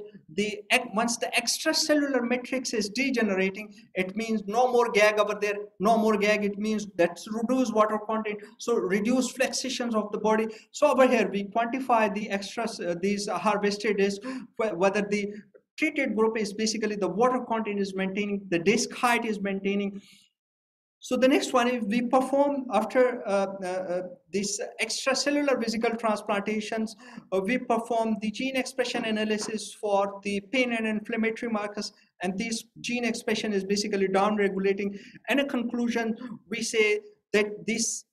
once the extracellular matrix is degenerating, it means no more gag over there, no more gag. It means that's reduced water content, so reduced flexions of the body. So over here we quantify the these harvested discs, whether the treated group is basically the water content is maintaining, the disc height is maintaining. So the next one is we perform after these extracellular vesicle transplantations, we perform the gene expression analysis for the pain and inflammatory markers, and this gene expression is basically down regulating. And a conclusion, we say that this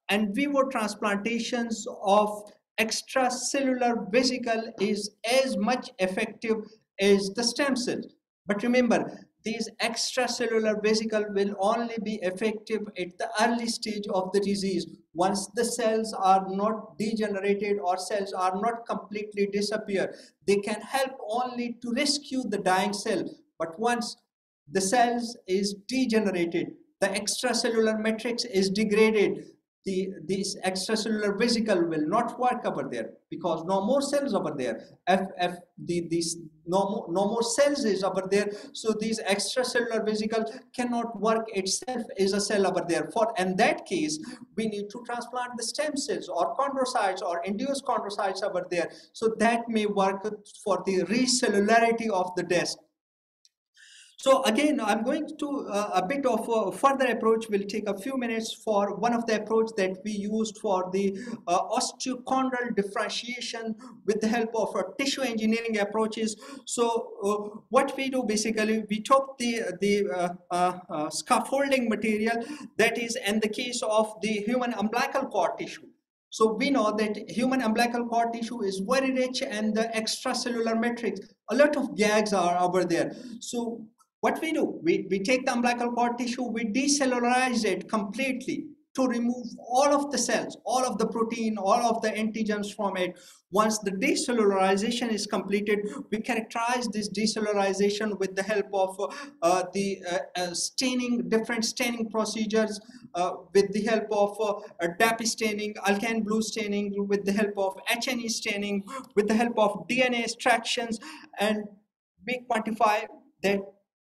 in vivo transplantations of extracellular vesicle is as much effective as the stem cells. But remember, these extracellular vesicle will only be effective at the early stage of the disease. Once the cells are not degenerated or cells are not completely disappear, they can help only to rescue the dying cell. But once the cells is degenerated, the extracellular matrix is degraded, this extracellular vesicle will not work over there because no more cells over there. If these no more cells is over there, so these extracellular vesicle cannot work itself as a cell over there. For in that case, we need to transplant the stem cells or chondrocytes or induced chondrocytes over there. So that may work for the recellularity of the disc. So again, I'm going to a bit of a further approach. Will take a few minutes for one of the approach that we used for the osteochondral differentiation with the help of tissue engineering approaches. So what we do basically, we took the scaffolding material that is in the case of the human umbilical cord tissue. So we know that human umbilical cord tissue is very rich in the extracellular matrix. A lot of gags are over there. So what we do, we take the umbilical cord tissue, we decellularize it completely to remove all of the cells, all of the protein, all of the antigens from it. Once the decellularization is completed, we characterize this decellularization with the help of staining, different staining procedures, with the help of DAP staining, alkaline blue staining, with the help of HNE staining, with the help of DNA extractions, and we quantify that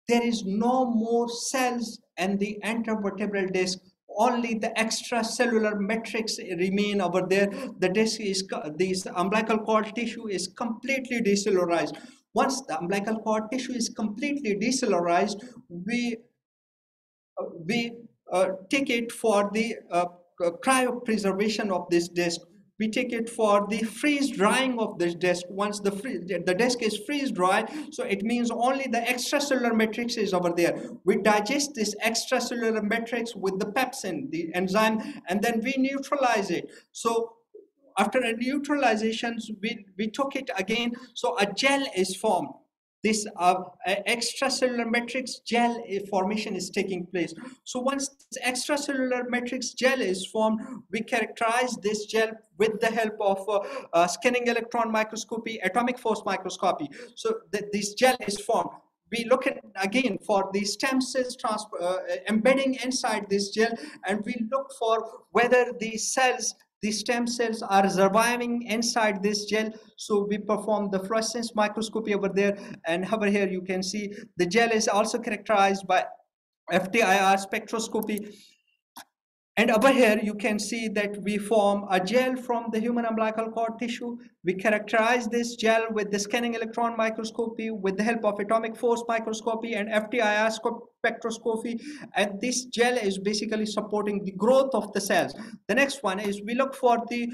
there is no more cells in the intervertebral disc. Only the extracellular matrix remain over there. The disc is, this umbilical cord tissue is completely decellularized. Once the umbilical cord tissue is completely decellularized, we take it for the cryopreservation of this disc. We take it for the freeze drying of this disc. Once the disc is freeze dry, so it means only the extracellular matrix is over there. We digest this extracellular matrix with the pepsin, the enzyme, and then we neutralize it. So after a neutralization, we took it again, so a gel is formed. This extracellular matrix gel formation is taking place. So once this extracellular matrix gel is formed, we characterize this gel with the help of scanning electron microscopy, atomic force microscopy. So this gel is formed. We look at again for the stem cells embedding inside this gel, and we look for whether the stem cells are surviving inside this gel. So we perform the fluorescence microscopy over there, and over here you can see the gel is also characterized by FTIR spectroscopy. And over here you can see that we form a gel from the human umbilical cord tissue. We characterize this gel with the scanning electron microscopy with the help of atomic force microscopy and FTIR spectroscopy, and this gel is basically supporting the growth of the cells. The next one is we look for the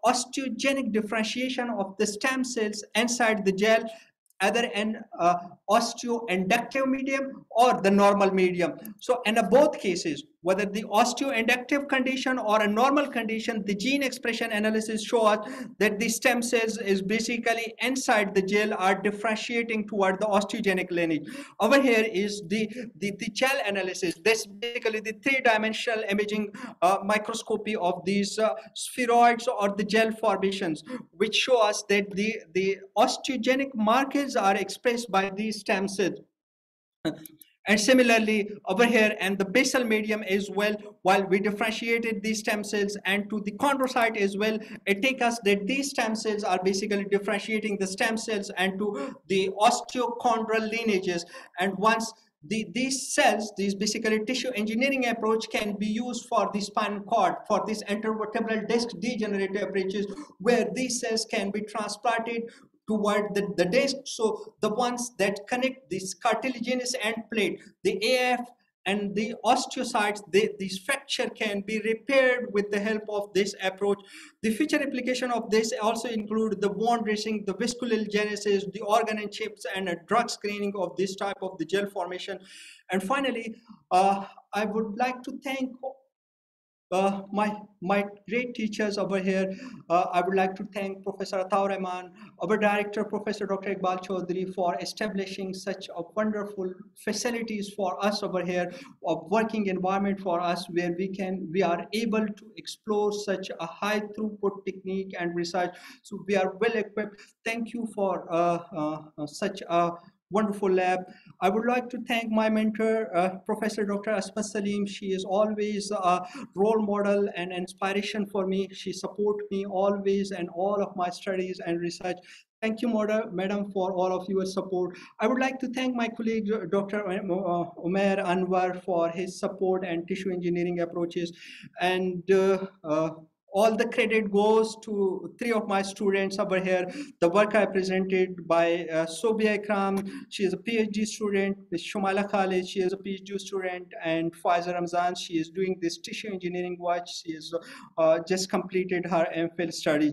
osteogenic differentiation of the stem cells inside the gel, either in osteoinductive medium or the normal medium. So in both cases, whether the osteoinductive condition or a normal condition, the gene expression analysis shows that the stem cells is basically inside the gel are differentiating toward the osteogenic lineage. Over here is the gel analysis. This basically the three-dimensional imaging microscopy of these spheroids or the gel formations, which show us that the osteogenic markers are expressed by these stem cells. And similarly over here, and the basal medium as well, while we differentiated these stem cells and to the chondrocyte as well, it takes us that these stem cells are basically differentiating the stem cells and to the osteochondral lineages. And once these cells, these basically tissue engineering approach can be used for the spinal cord, for this intervertebral disc degenerative approaches, where these cells can be transplanted toward the disc. So the ones that connect this cartilaginous end plate, the AF and the osteocytes, this fracture can be repaired with the help of this approach. The future application of this also include the bone dressing, the viscogenesis, the organ and chips, and a drug screening of this type of the gel formation. And finally, I would like to thank my great teachers over here. I would like to thank Professor Ataur Rahman, our director, Professor Dr. Iqbal Chaudhary, for establishing such a wonderful facilities for us over here, a working environment for us where we are able to explore such a high throughput technique and research. So we are well equipped. Thank you for such a wonderful lab. I would like to thank my mentor, Professor Dr. Asma Salim. She is always a role model and inspiration for me. She supports me always in all of my studies and research. Thank you, Madam, for all of your support. I would like to thank my colleague, Dr. Umair Anwar, for his support and tissue engineering approaches. And all the credit goes to three of my students over here. The work I presented by Sobia Ikram, she is a PhD student. With Shumala Khalid, she is a PhD student. And Faiza Ramzan, she is doing this tissue engineering work. She is just completed her MPhil study.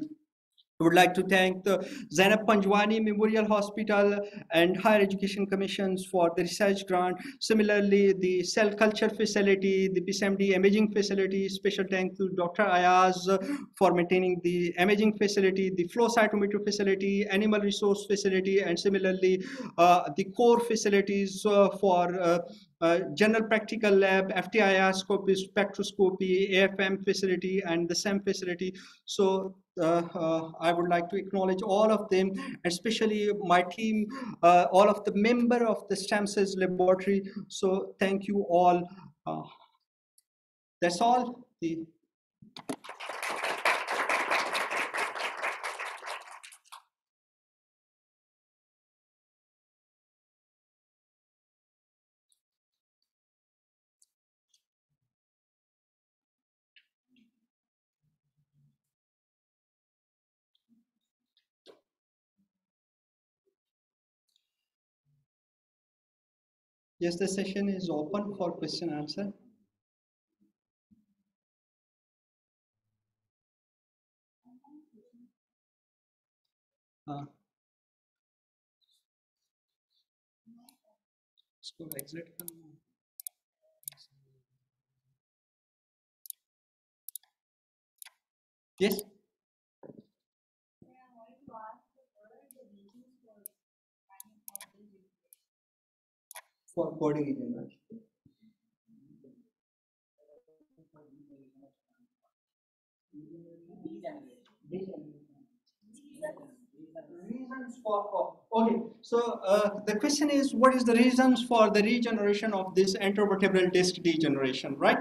I would like to thank the Zainab Panjwani Memorial Hospital and Higher Education Commissions for the research grant. Similarly, the cell culture facility, the PCMD imaging facility. Special thanks to Dr. Ayaz for maintaining the imaging facility, the flow cytometer facility, animal resource facility, and similarly the core facilities for general practical lab, FTIR spectroscopy, AFM facility, and the SEM facility. So I would like to acknowledge all of them, especially my team, all of the member of the stem cells laboratory. So thank you all. That's all. Yes, the session is open for question and answer. Let's go exit. Yes. For coding regeneration. Reasons for okay, so the question is, what is the reasons for the regeneration of this intervertebral disc degeneration, right?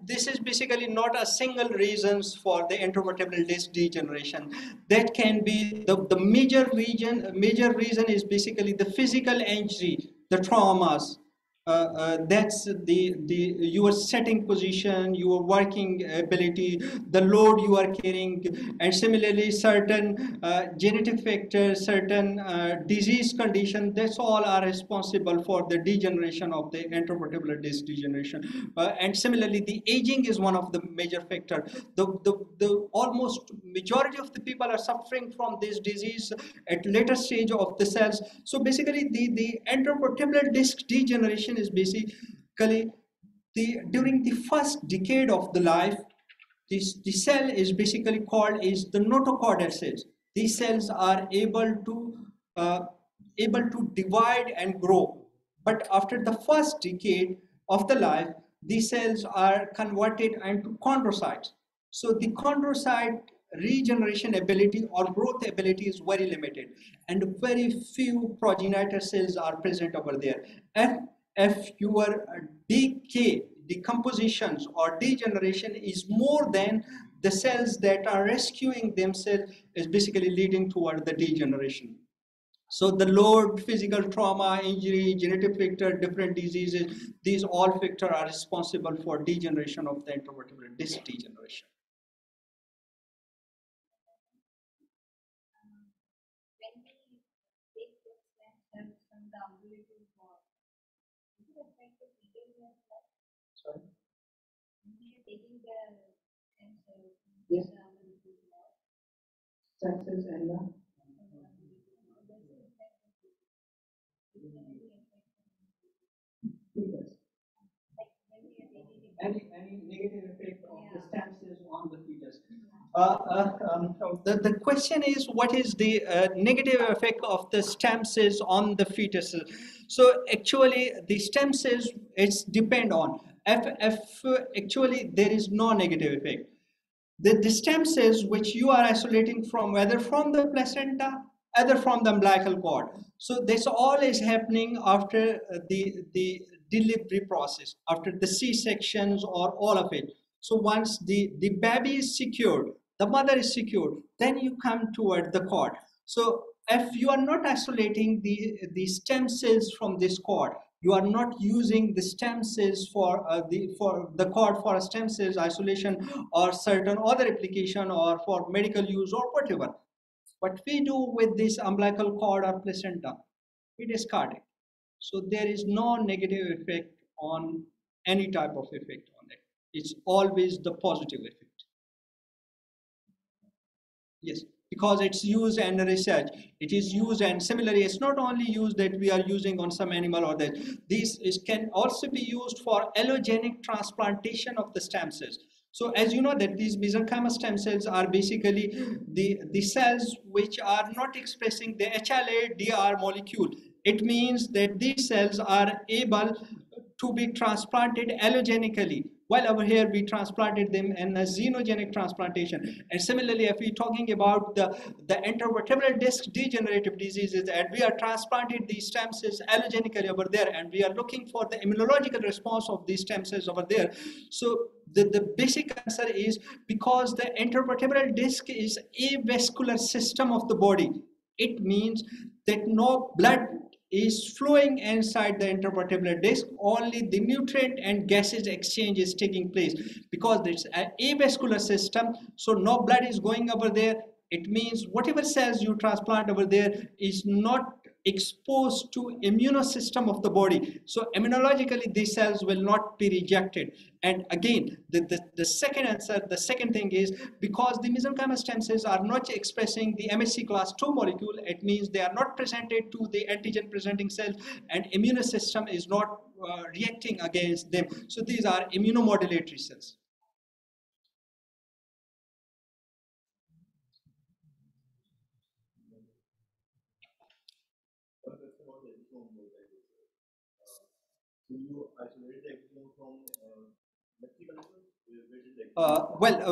This is basically not a single reasons for the intervertebral disc degeneration. That can be the major reason is basically the physical injury, the traumas. That's the your setting position, your working ability, the load you are carrying, and similarly certain genetic factors, certain disease condition. That's all are responsible for the degeneration of the intervertebral disc degeneration. And similarly, the aging is one of the major factor. The almost majority of the people are suffering from this disease at later stage of the cells. So basically, the intervertebral disc degeneration is basically during the first decade of the life. The cell is basically called is the notochordal cells. These cells are able to divide and grow, but after the first decade of the life, these cells are converted into chondrocytes. So the chondrocyte regeneration ability or growth ability is very limited, and very few progenitor cells are present over there. If your decay, decompositions or degeneration is more than the cells that are rescuing themselves, is basically leading toward the degeneration. So the load, physical trauma, injury, genetic factor, different diseases, these all factors are responsible for degeneration of the intervertebral disc degeneration. When we take the stem cells from the umbilical cord, does it affect the fetus as well? Sorry? When we are taking the stem cells from Yes. the umbilical cord, Stem cells and the does it affect the fetus? Is there any effect on the fetus? fetus. Like when we are taking it, Any negative effect of the Yeah. stem cells on the fetus? The question is, what is the negative effect of the stem cells on the fetus? So actually, the stem cells, it's depend on if actually there is no negative effect. The stem cells which you are isolating from, whether from the placenta, either from the umbilical cord. So this all is happening after the delivery process, after the C-sections or all of it. So once the baby is secured, the mother is secured, then you come toward the cord. So if you are not isolating the stem cells from this cord, you are not using the stem cells for the cord for stem cells isolation or certain other application or for medical use or whatever. What we do with this umbilical cord or placenta, we discard it. So there is no negative effect on any type of effect on it. It's always the positive effect. Yes, because it's used in research. It is used, and similarly, it's not only used that we are using on some animal or that. Can also be used for allogenic transplantation of the stem cells. So as you know that these mesenchymal stem cells are basically the cells which are not expressing the HLA-DR molecule. It means that these cells are able to be transplanted allogenically, while over here we transplanted them in a xenogenic transplantation. And similarly, if we're talking about the intervertebral disc degenerative diseases, and we are transplanted these stem cells allogenically over there, and we are looking for the immunological response of these stem cells over there. So the basic answer is because the intervertebral disc is a vascular system of the body. It means that no blood is flowing inside the intervertebral disc, only the nutrient and gases exchange is taking place. Because it's an avascular system, so no blood is going over there. It means whatever cells you transplant over there is not exposed to immunosystem of the body. So immunologically these cells will not be rejected. And again, the second answer, the second thing is because the mesenchymal stem cells are not expressing the MHC class 2 molecule, it means they are not presented to the antigen presenting cells, and immune system is not reacting against them. So these are immunomodulatory cells.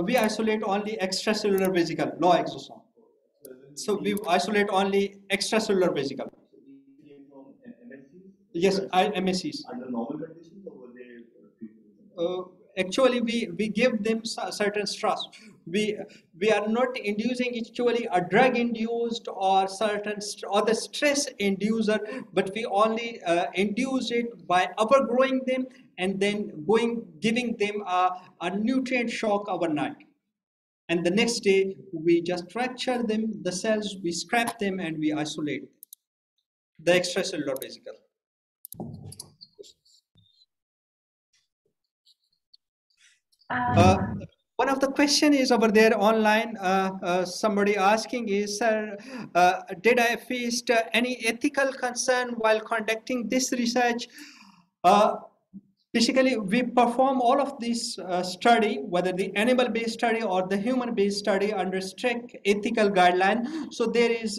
We isolate only extracellular vesicle, no exosome. So we isolate only extracellular vesicle. Yes, MSCs. Under normal conditions, or were they actually, we give them certain stress. We are not inducing actually a drug induced or certain or the stress inducer, but we only induce it by overgrowing them and then giving them a nutrient shock overnight. And the next day we just fracture them, the cells, we scrap them and we isolate the extracellular vesicle. One of the question is over there online, somebody asking is, sir, did I face any ethical concern while conducting this research? Basically, we perform all of this study, whether the animal-based study or the human-based study, under strict ethical guideline. So there is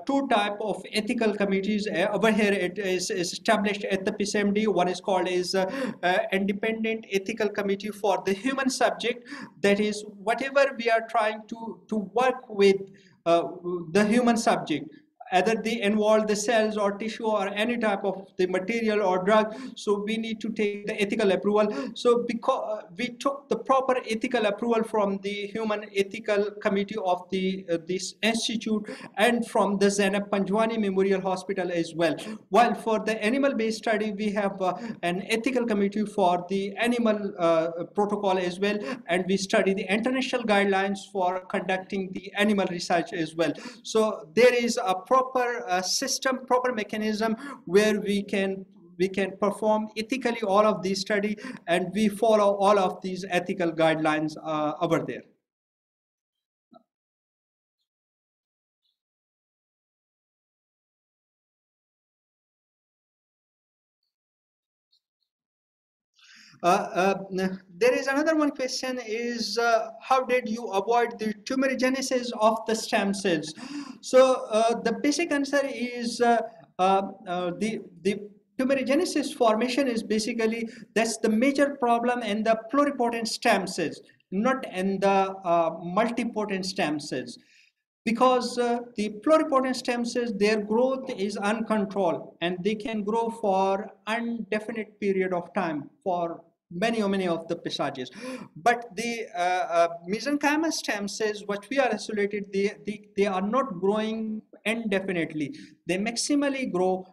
two type of ethical committees over here. It is established at the PCMD. One is called Independent Ethical Committee for the human subject. That is, whatever we are trying to work with the human subject, either they involve the cells or tissue or any type of the material or drug, so we need to take the ethical approval. So because we took the proper ethical approval from the human ethical committee of the this institute and from the Zainab Panjwani Memorial Hospital as well. While for the animal based study, we have an ethical committee for the animal protocol as well, and we study the international guidelines for conducting the animal research as well. So there is a proper system, proper mechanism where we can perform ethically all of these study, and we follow all of these ethical guidelines over there. There is another one question is how did you avoid the tumorigenesis of the stem cells? So the basic answer is the tumorigenesis formation is basically, that's the major problem in the pluripotent stem cells, not in the multipotent stem cells, because the pluripotent stem cells, their growth is uncontrolled and they can grow for indefinite period of time for many of the passages. But the mesenchymal stem cells, what we are isolated, they are not growing indefinitely. They maximally grow.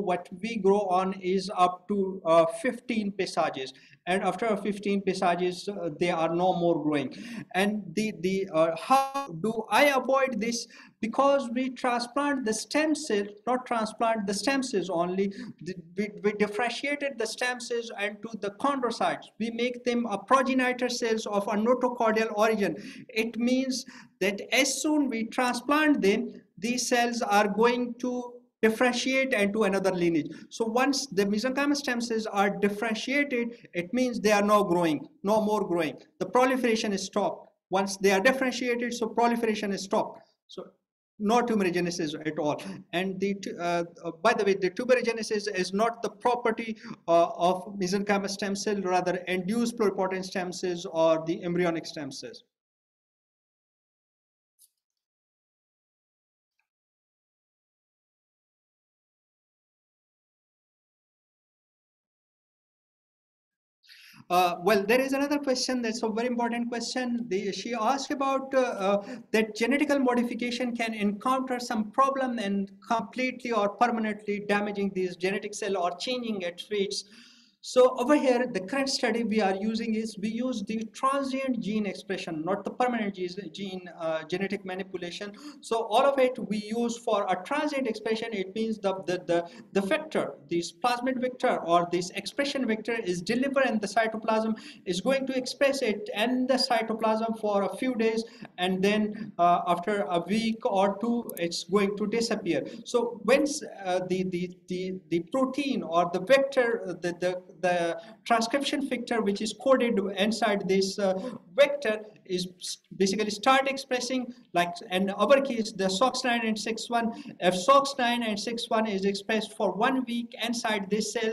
What we grow on is up to 15 passages, and after 15 passages they are no more growing. And the how do I avoid this? Because we transplant the stem cells, not transplant the stem cells only. We differentiated the stem cells into the chondrocytes. We make them a progenitor cells of a notochordial origin. It means that as soon we transplant them, these cells are going to differentiate into another lineage. So once the mesenchymal stem cells are differentiated, it means they are no more growing. The proliferation is stopped. Once they are differentiated, so proliferation is stopped. So no tumorigenesis at all. And by the way, the tumorigenesis is not the property of mesenchymal stem cell, rather induced pluripotent stem cells or the embryonic stem cells. Well, there is another question that's a very important question. She asked about that genetical modification can encounter some problem and completely or permanently damaging these genetic cell or changing its traits. So over here, the current study we are using is, we use the transient gene expression, not the permanent gene genetic manipulation. So all of it we use for a transient expression. It means the vector, this plasmid vector or this expression vector is delivered in the cytoplasm, is going to express it in the cytoplasm for a few days, and then after a week or two, it's going to disappear. So once the protein or the vector, the transcription factor which is coded inside this vector is basically start expressing, like in our case the SOX9 and 61. If SOX9 and 61 is expressed for 1 week inside this cell,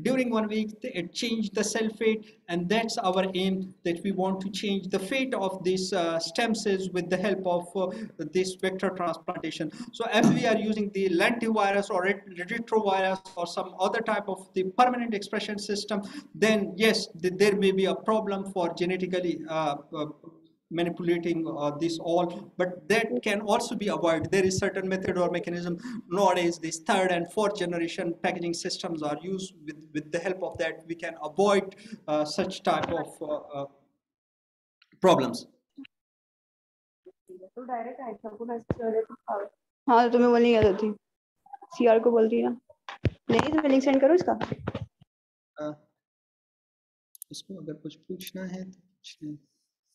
during 1 week it changed the cell fate, and that's our aim, that we want to change the fate of these stem cells with the help of this vector transplantation. So if we are using the lentivirus or retrovirus or some other type of the permanent expression system, then yes, there may be a problem for genetically manipulating this all, but that can also be avoided. There is certain method or mechanism nowadays. These third and fourth generation packaging systems are used. With the help of that, we can avoid such type of problems. तो direct आई था को message कर रहे थे। हाँ तो मैं बोलने गया थी, सीआर को बोल रही है नहीं, तो लिंक सेंड करो इसका। इसको अगर कुछ पूछना है तो पूछने।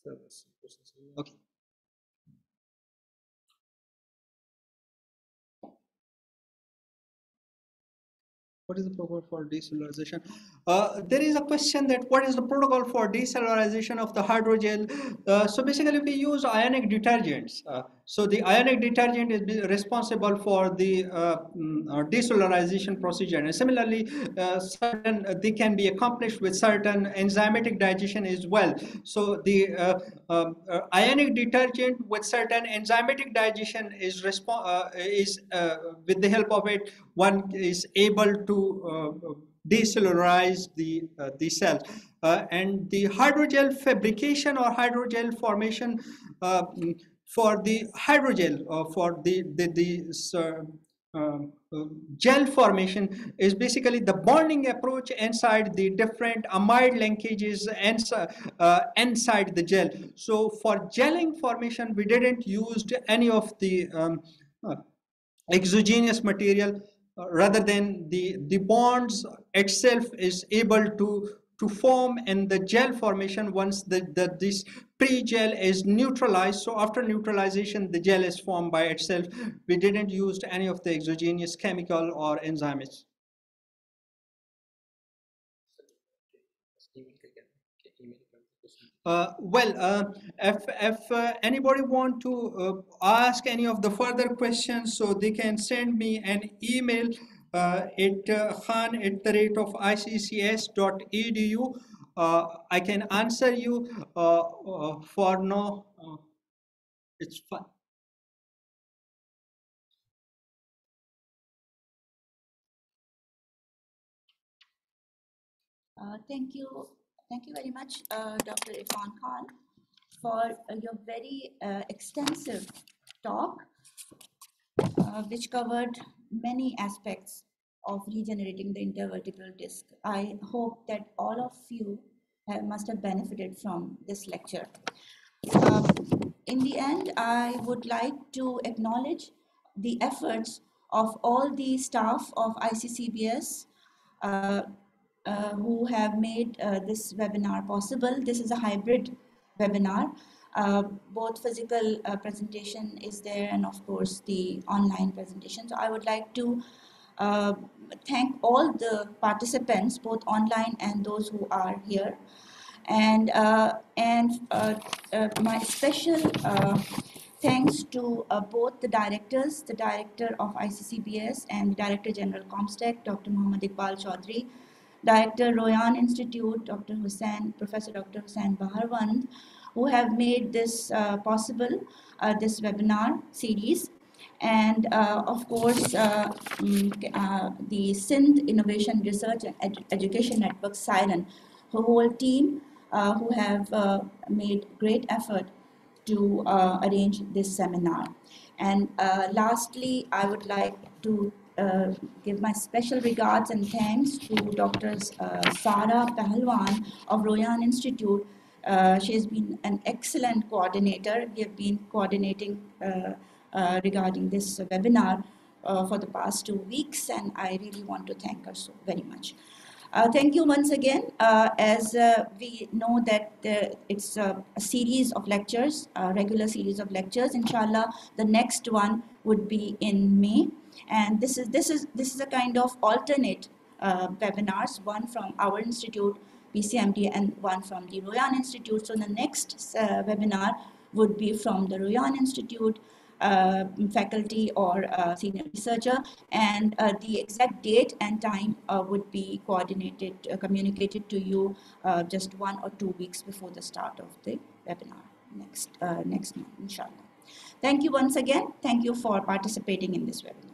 Okay. What is the protocol for deceleration? There is a question that what is the protocol for decellularization of the hydrogel? So basically we use ionic detergents. So the ionic detergent is responsible for the decellularization procedure. And similarly, certain they can be accomplished with certain enzymatic digestion as well. So the ionic detergent with certain enzymatic digestion is with the help of it, one is able to decellularize the cells. And the hydrogel fabrication or hydrogel formation for the hydrogel for gel formation is basically the bonding approach inside the different amide linkages inside the gel. So for gelling formation, we didn't use any of the exogenous material, rather than the bonds itself is able to form in the gel formation once this pre-gel is neutralized. So after neutralization, the gel is formed by itself. We didn't use any of the exogenous chemical or enzymes. If anybody want to ask any of the further questions, so they can send me an email at khan@iccs.edu. I can answer you for no. It's fine. Thank you. Thank you very much, Dr. Irfan Khan, for your very extensive talk, which covered many aspects of regenerating the intervertebral disc. I hope that all of you must have benefited from this lecture. In the end, I would like to acknowledge the efforts of all the staff of ICCBS who have made this webinar possible. This is a hybrid webinar. Both physical presentation is there and of course the online presentation. So I would like to thank all the participants, both online and those who are here. And my special thanks to both the directors, the director of ICCBS and the Director General Comstech, Dr. Muhammad Iqbal Chaudhry, Director Royan Institute, Professor Dr. Hussain Baharwand, who have made this possible, this webinar series. And of course, the Sindh Innovation Research and Education Network, SIREN, the whole team who have made great effort to arrange this seminar. And lastly, I would like to give my special regards and thanks to Dr. Sara Pahalwan of Royan Institute. She has been an excellent coordinator. We have been coordinating regarding this webinar for the past 2 weeks, and I really want to thank her so very much. Thank you once again. As we know that it's a series of lectures, a regular series of lectures. Inshallah, the next one would be in May, and this is a kind of alternate webinars. One from our institute, PCMD, and one from the Royan Institute. So the next webinar would be from the Royan Institute faculty or senior researcher, and the exact date and time would be coordinated, communicated to you just 1 or 2 weeks before the start of the webinar next month, inshallah. Thank you once again. Thank you for participating in this webinar.